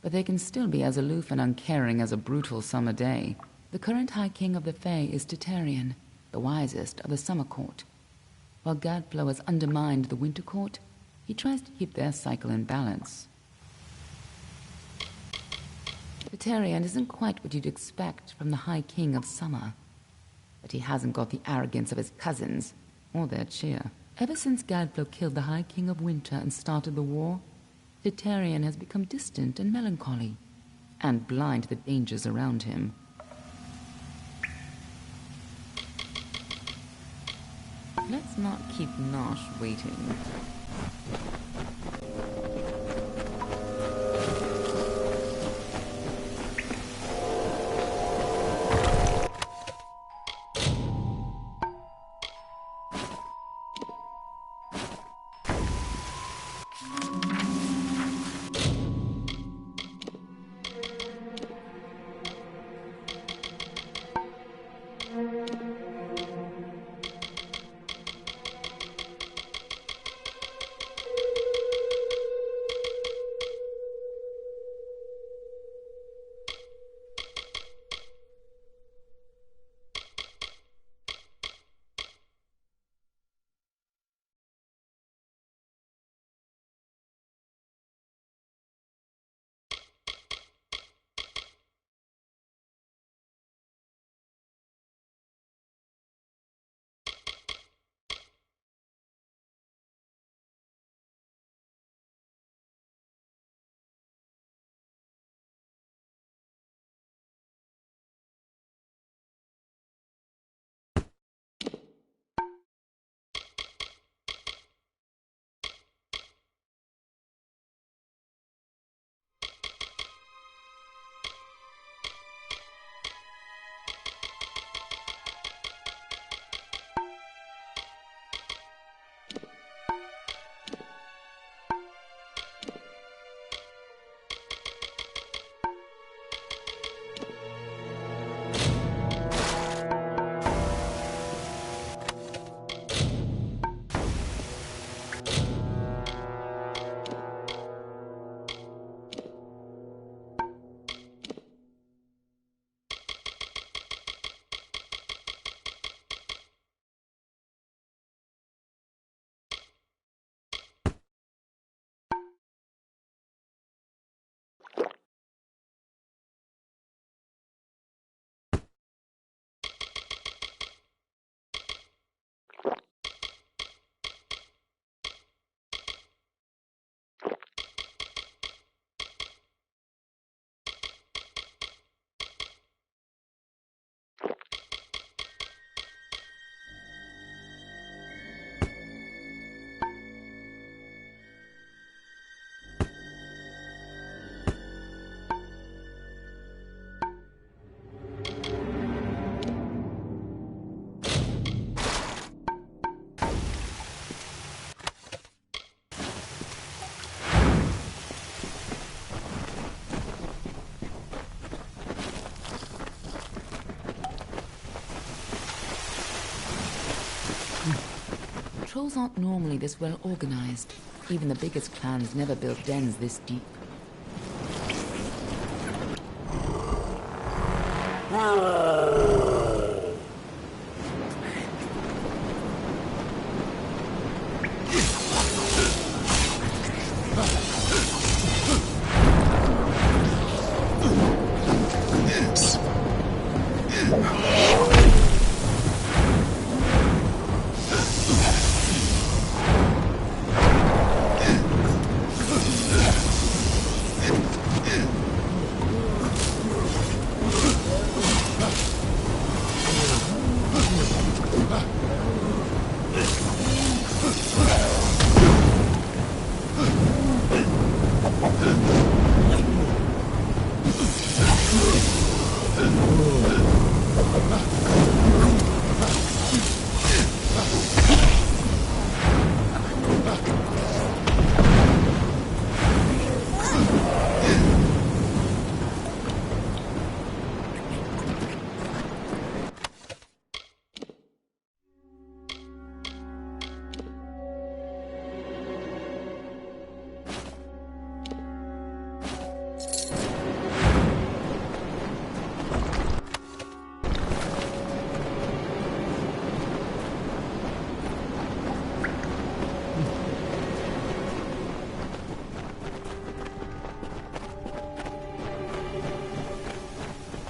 but they can still be as aloof and uncaring as a brutal summer day. The current High King of the Fae is Titarian, the wisest of the Summer Court. While Gadflow has undermined the Winter Court, he tries to keep their cycle in balance. Titarian isn't quite what you'd expect from the High King of Summer, but he hasn't got the arrogance of his cousins, or their cheer. Ever since Gadflow killed the High King of Winter and started the war, Titarian has become distant and melancholy, and blind to the dangers around him. Let's not keep Nosh waiting. Trolls aren't normally this well organized, Even the biggest clans never built dens this deep.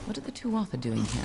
What are the two Arthur doing here?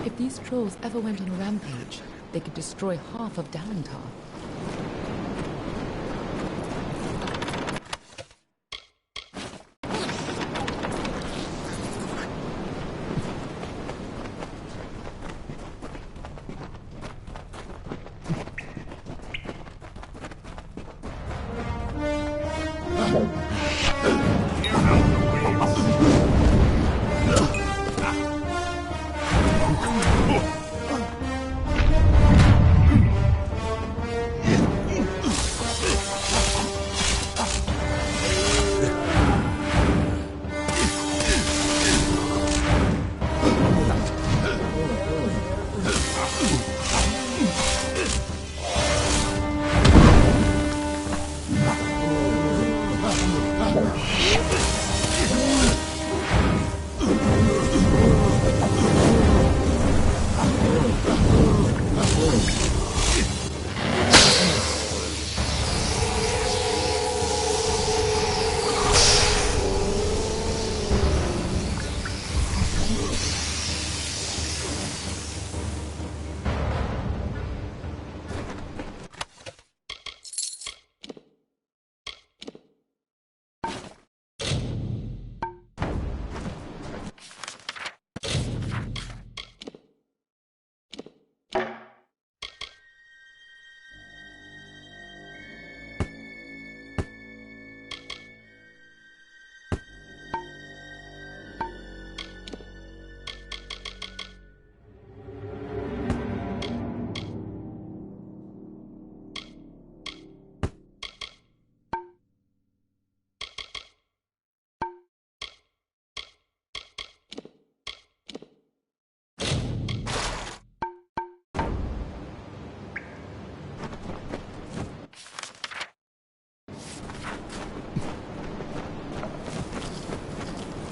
If these trolls ever went on a rampage, they could destroy half of Dalentar.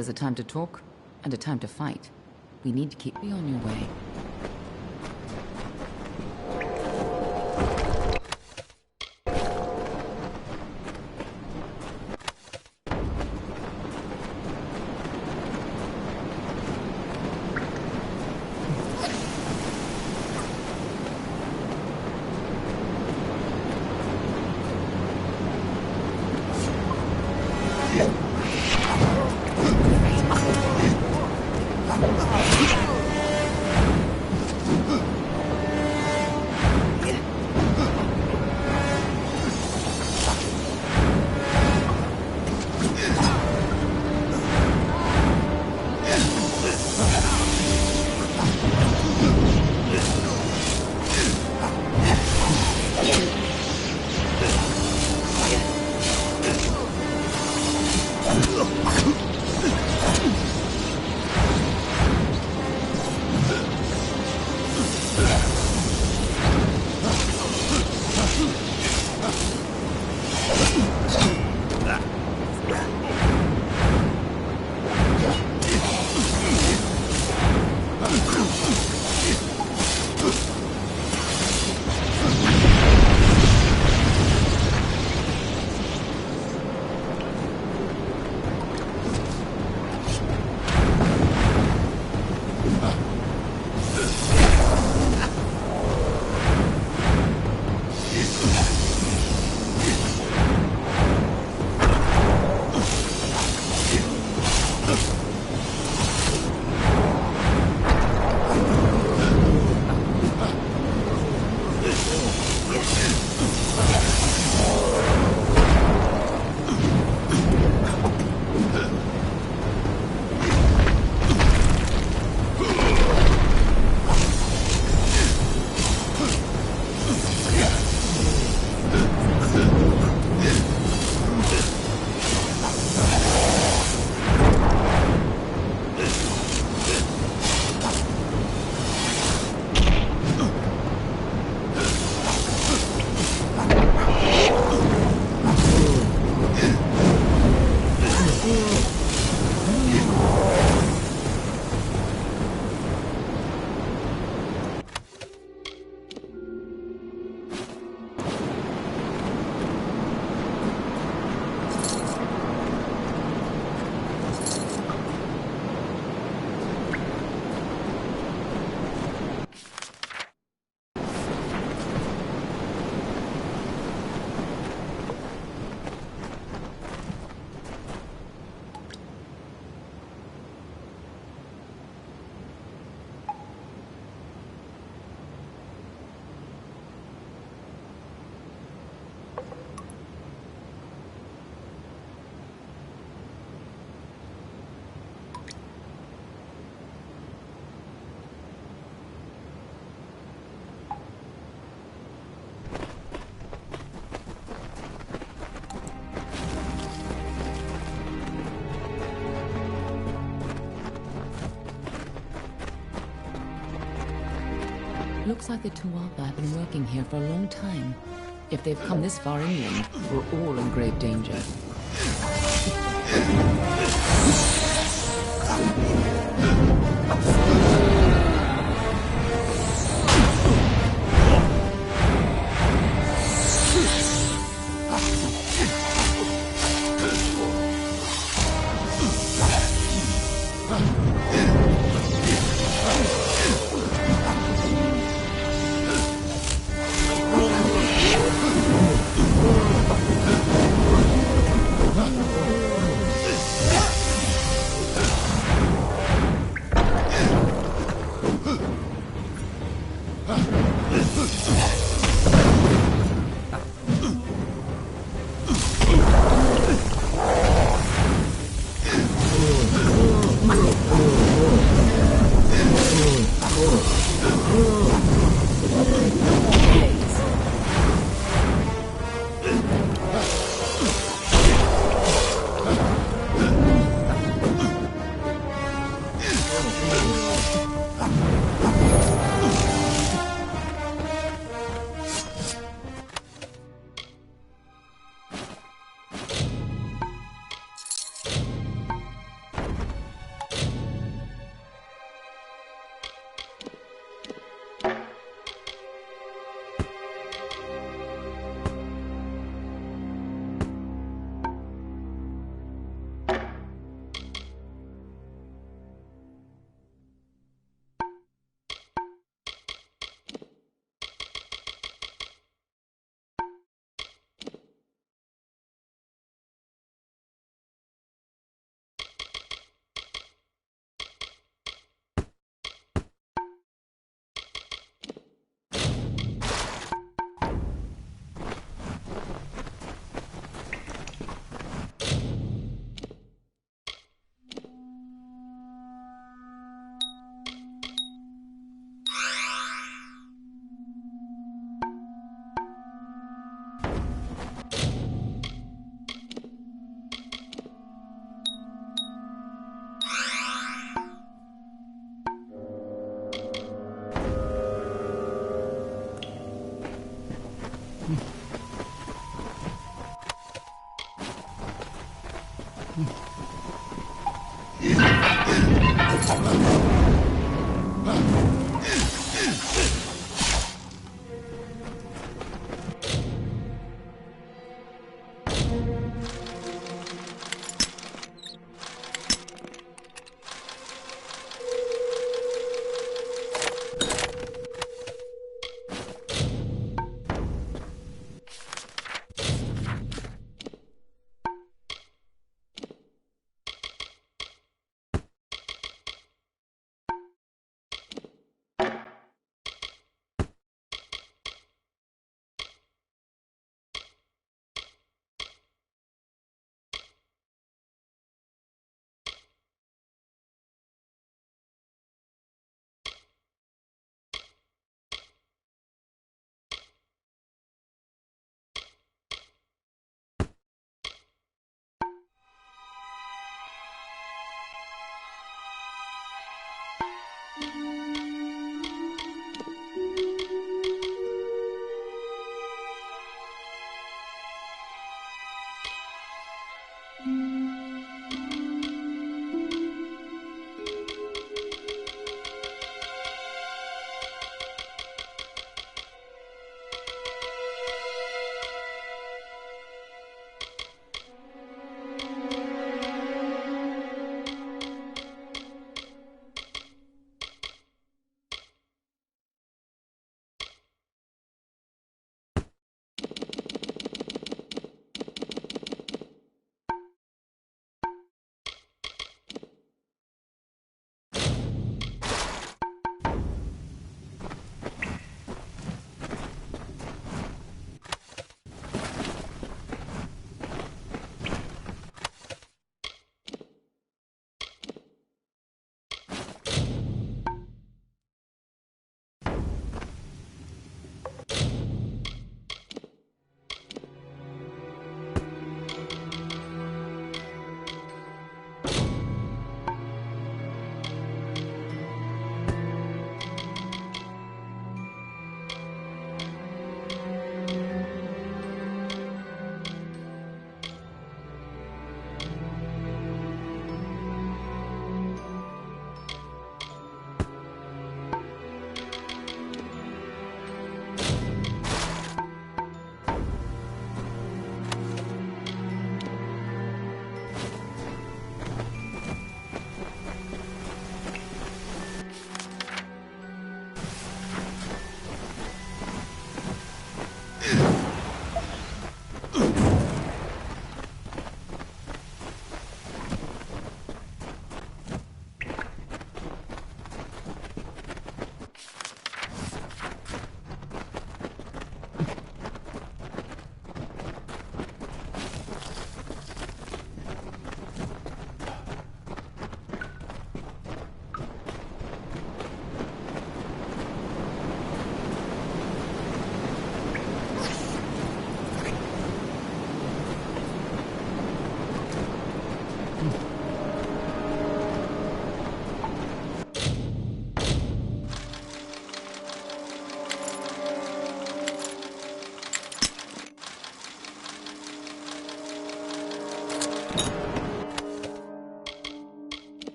There's a time to talk and a time to fight. We need to keep you on your way. Looks like the Tuatha have been working here for a long time. If they've come this far inland, we're all in grave danger.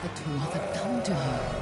the two have done to her.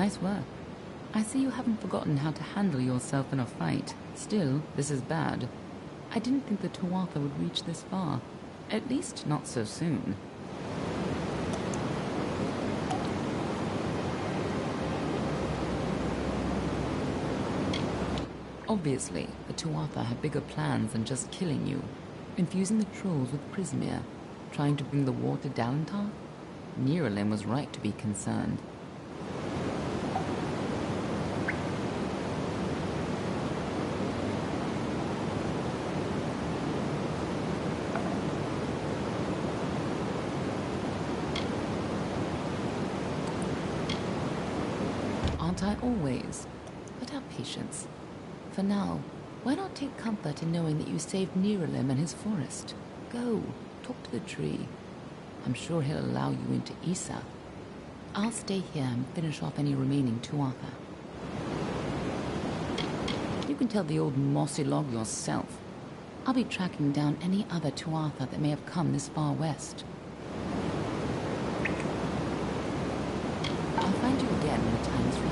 Nice work. I see you haven't forgotten how to handle yourself in a fight. Still, this is bad. I didn't think the Tuatha would reach this far. At least not so soon. Obviously, the Tuatha have bigger plans than just killing you. Infusing the trolls with Prismere, trying to bring the war to Dalentar? Niralim was right to be concerned. Aren't I always? But have patience. For now, why not take comfort in knowing that you saved Niralim and his forest? Go, talk to the tree. I'm sure he'll allow you into Issa. I'll stay here and finish off any remaining Tuatha. You can tell the old mossy log yourself. I'll be tracking down any other Tuatha that may have come this far west. I'll find you again when the time's right.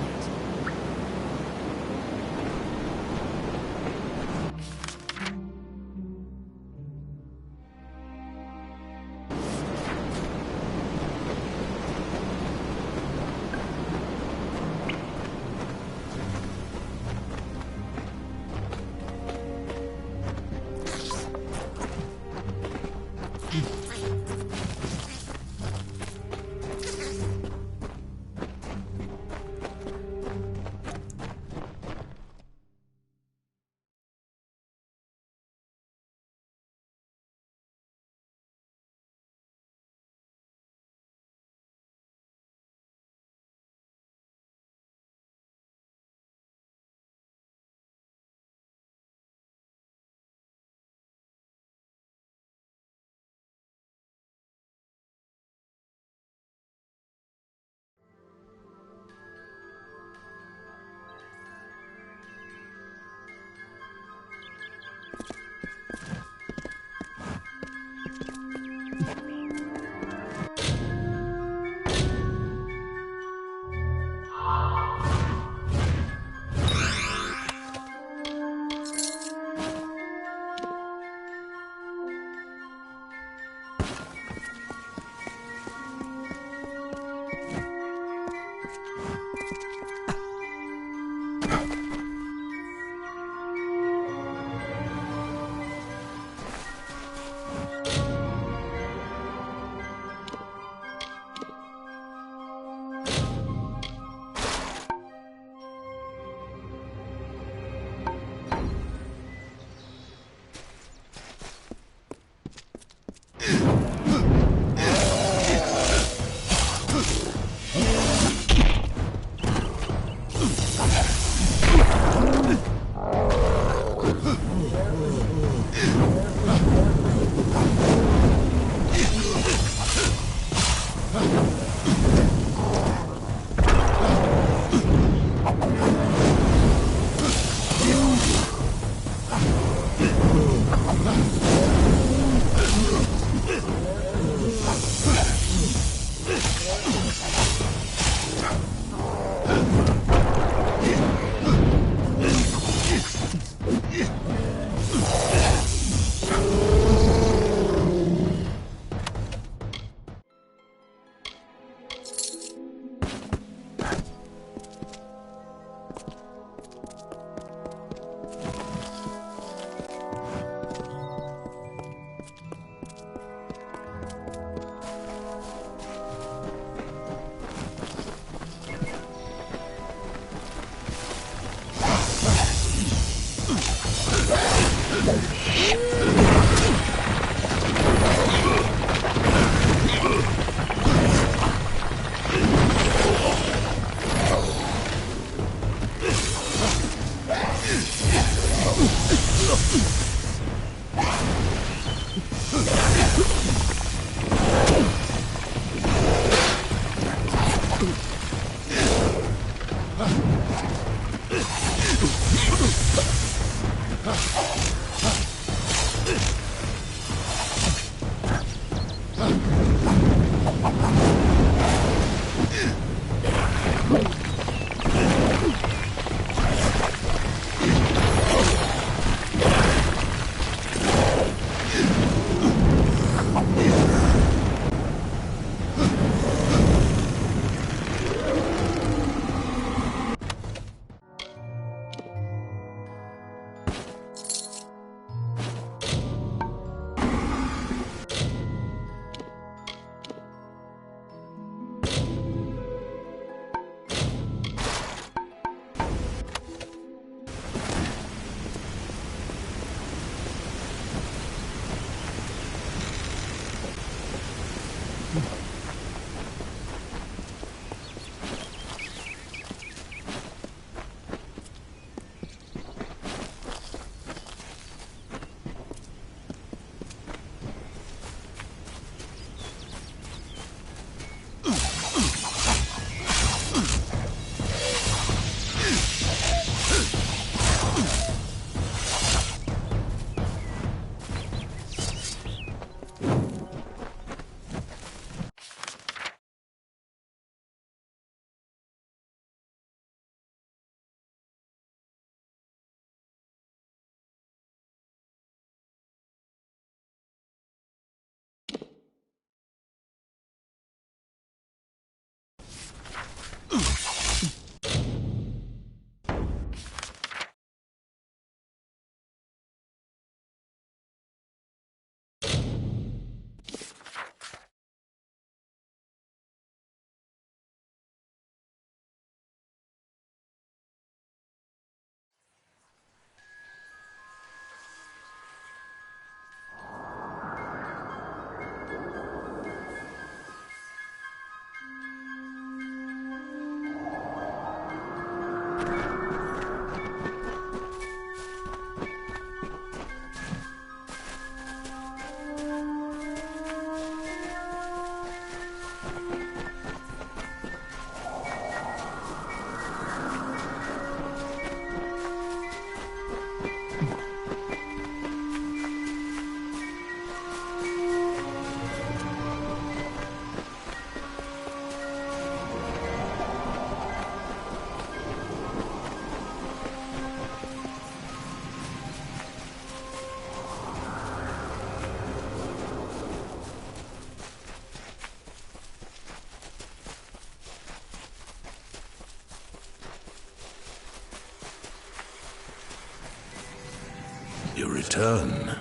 return,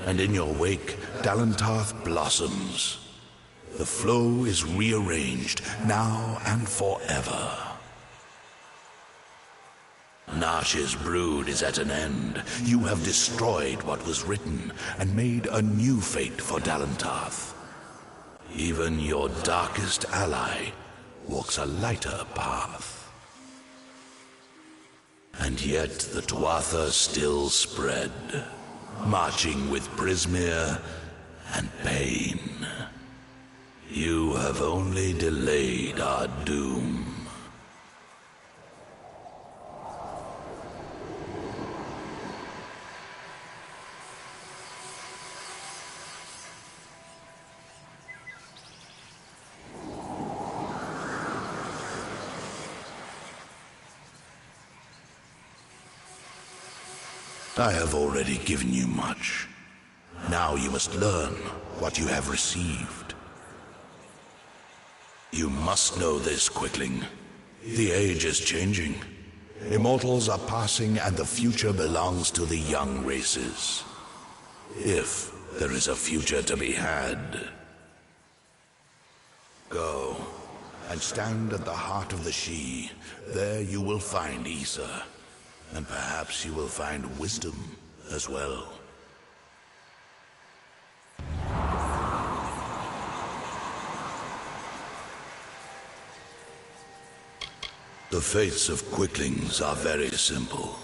and in your wake, Dalentarth blossoms. The flow is rearranged, now and forever. Nash's brood is at an end. You have destroyed what was written, and made a new fate for Dalentarth. Even your darkest ally walks a lighter path. And yet the Tuatha still spread, marching with Prismeer and pain. You have only delayed our doom. I have already given you much. Now you must learn what you have received. You must know this, Quickling. The age is changing. Immortals are passing, and the future belongs to the young races. If there is a future to be had. Go, and stand at the heart of the She. There you will find Issa. And perhaps you will find wisdom as well. The fates of Quicklings are very simple.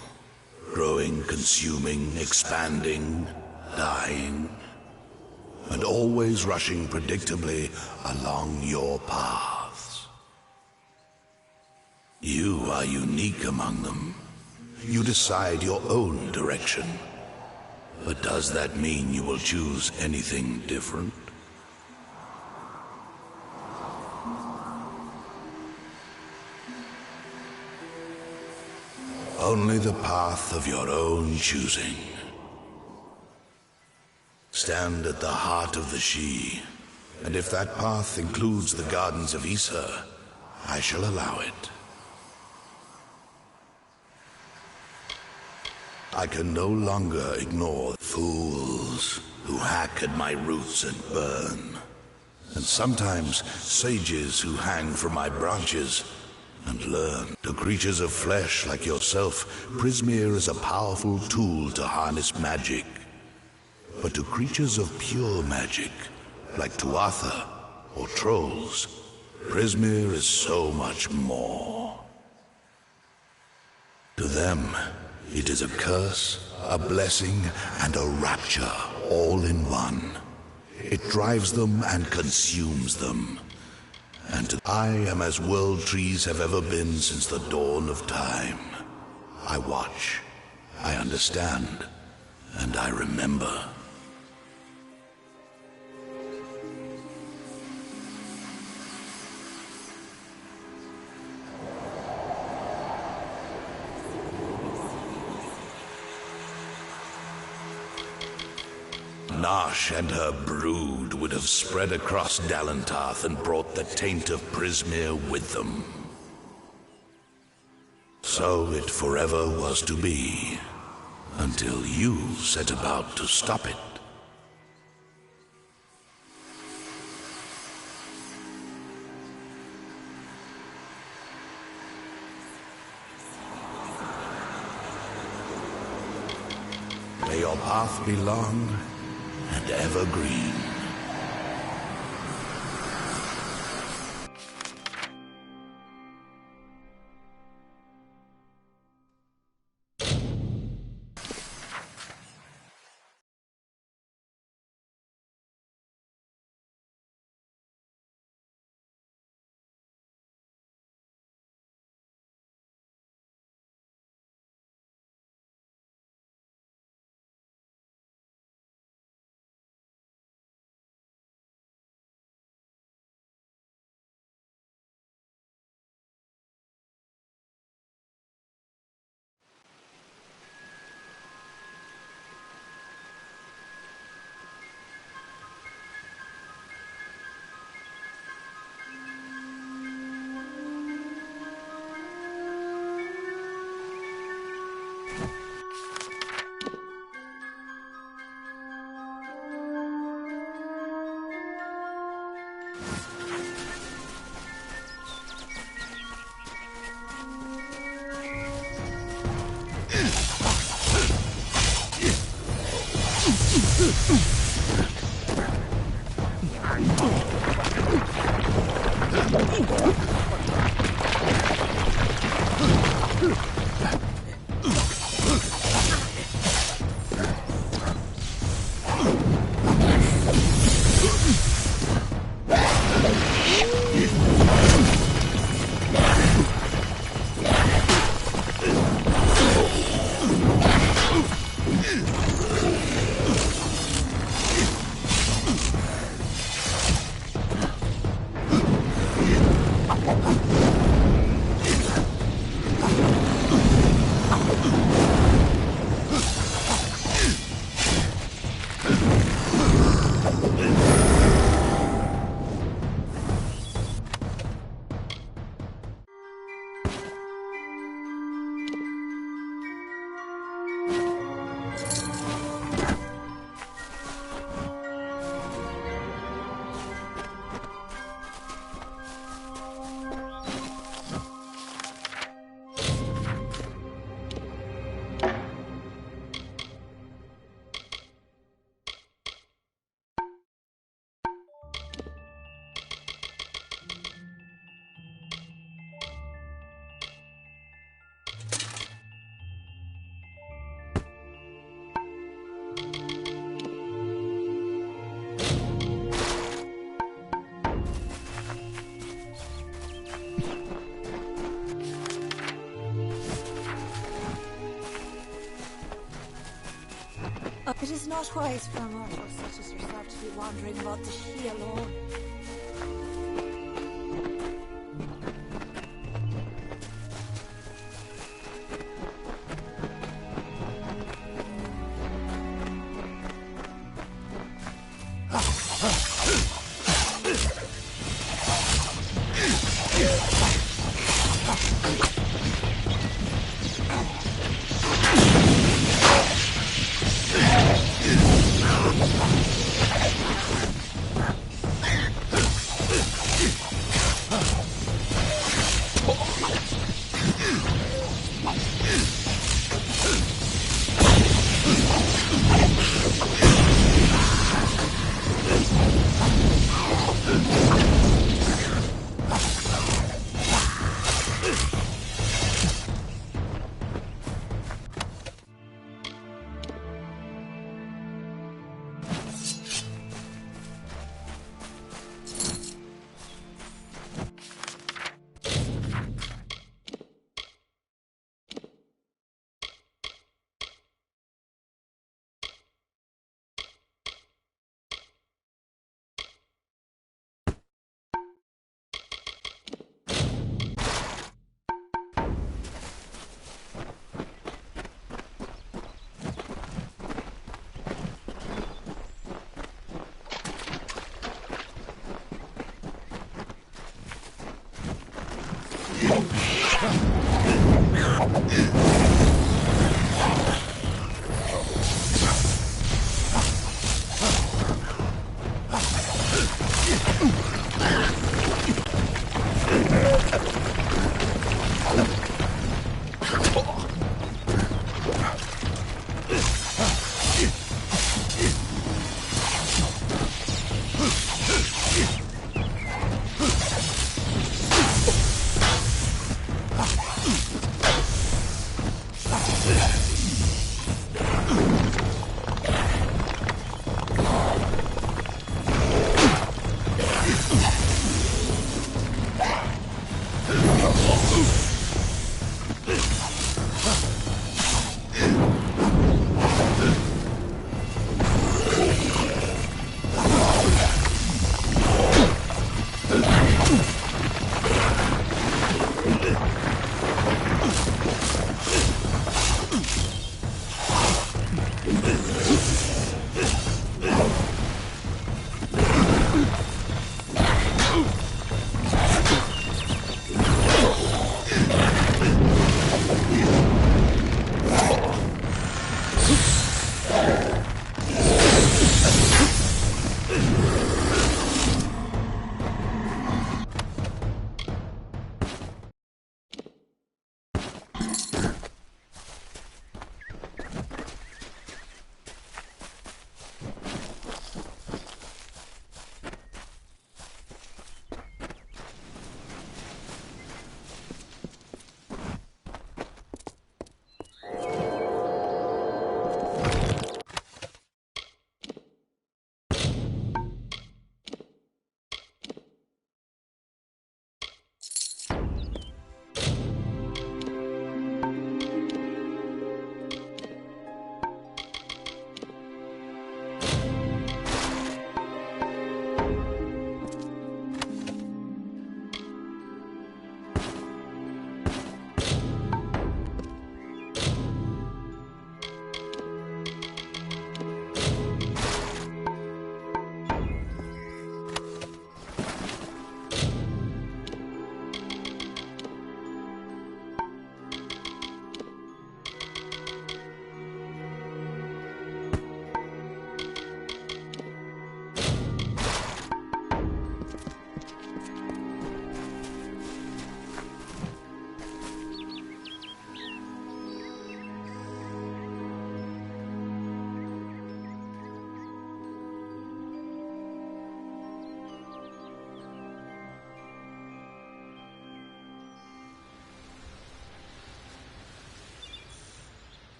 Growing, consuming, expanding, dying, and always rushing predictably along your paths. You are unique among them. You decide your own direction. But does that mean you will choose anything different? Only the path of your own choosing. Stand at the heart of the She, and if that path includes the gardens of Issa, I shall allow it. I can no longer ignore fools who hack at my roots and burn, and sometimes sages who hang from my branches and learn. To creatures of flesh like yourself, Prismeer is a powerful tool to harness magic. But to creatures of pure magic, like Tuatha or trolls, Prismeer is so much more. To them, it is a curse, a blessing, and a rapture all in one. It drives them and consumes them. And I am as world trees have ever been since the dawn of time. I watch, I understand, and I remember. Nash and her brood would have spread across Dalentarth and brought the taint of Prismeer with them. So it forever was to be, until you set about to stop it. May your path be long and evergreen. It is not wise for a mortal such as yourself to be wandering about the She alone.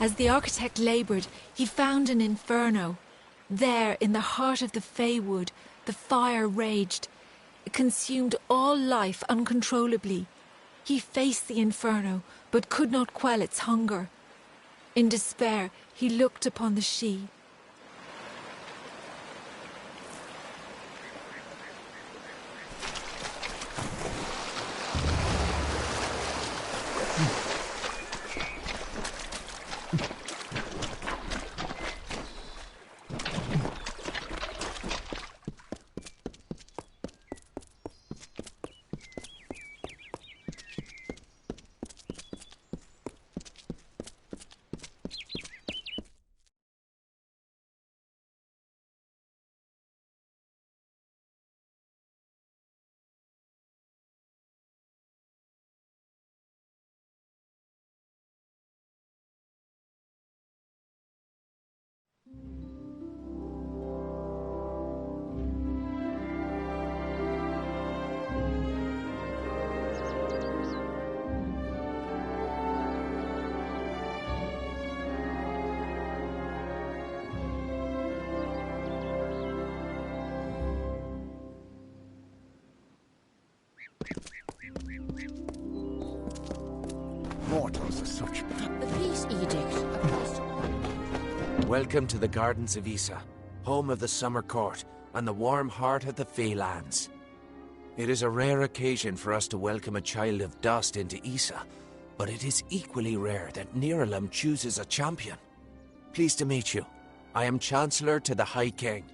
As the architect laboured, he found an inferno. There, in the heart of the Feywood, the fire raged. It consumed all life uncontrollably. He faced the inferno, but could not quell its hunger. In despair, he looked upon the Sidhe. Mortals are such... The peace edict applies. Welcome to the Gardens of Issa, home of the Summer Court and the warm heart of the Feylands. It is a rare occasion for us to welcome a child of dust into Issa, but it is equally rare that Niralim chooses a champion. Pleased to meet you. I am Chancellor to the High King.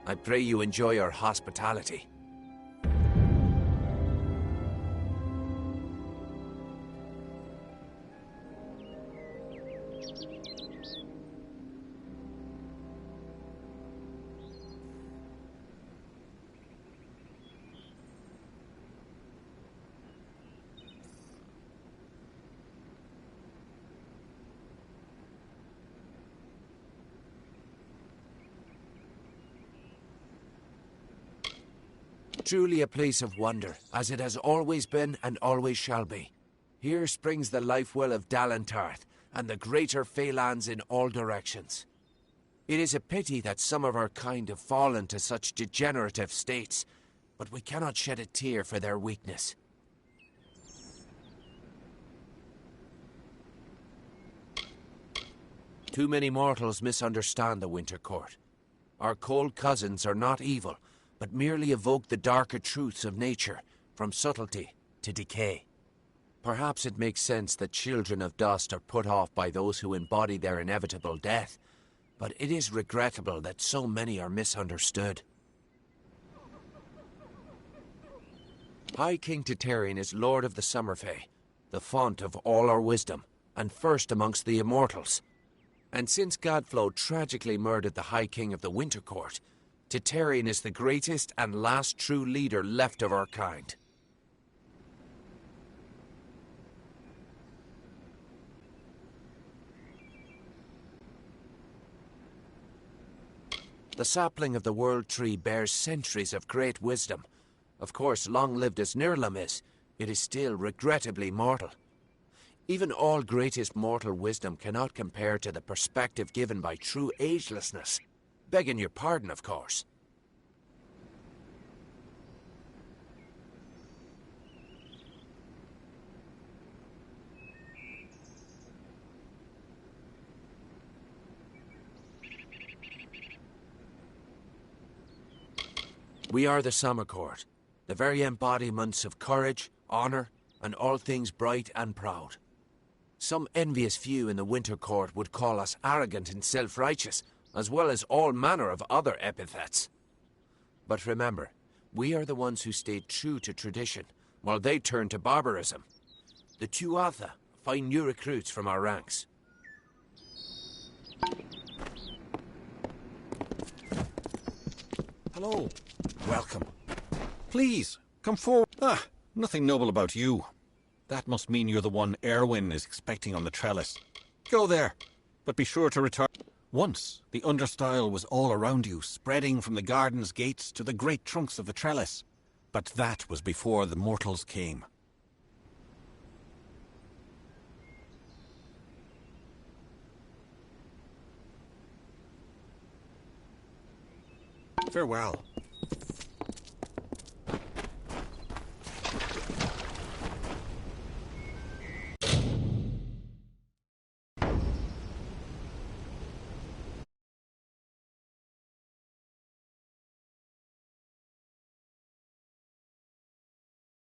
I pray you enjoy our hospitality. Truly a place of wonder, as it has always been and always shall be. Here springs the life well of Dalentarth, and the greater Feylands in all directions. It is a pity that some of our kind have fallen to such degenerative states, but we cannot shed a tear for their weakness. Too many mortals misunderstand the Winter Court. Our cold cousins are not evil, but merely evoke the darker truths of nature, from subtlety to decay. Perhaps it makes sense that children of dust are put off by those who embody their inevitable death, but it is regrettable that so many are misunderstood. High King Titarian is Lord of the Summerfey, the font of all our wisdom, and first amongst the immortals. And since Godflow tragically murdered the High King of the Winter Court, Titarian is the greatest and last true leader left of our kind. The sapling of the World Tree bears centuries of great wisdom. Of course, long-lived as Niralim is, it is still regrettably mortal. Even all greatest mortal wisdom cannot compare to the perspective given by true agelessness. Begging your pardon, of course. We are the Summer Court, the very embodiments of courage, honor, and all things bright and proud. Some envious few in the Winter Court would call us arrogant and self-righteous, as well as all manner of other epithets. But remember, we are the ones who stayed true to tradition, while they turned to barbarism. The Tuatha find new recruits from our ranks. Hello. Welcome. Please, come forward. Ah, nothing noble about you. That must mean you're the one Erwin is expecting on the trellis. Go there, but be sure to return. Once, the understyle was all around you, spreading from the garden's gates to the great trunks of the trellis. But that was before the mortals came. Farewell.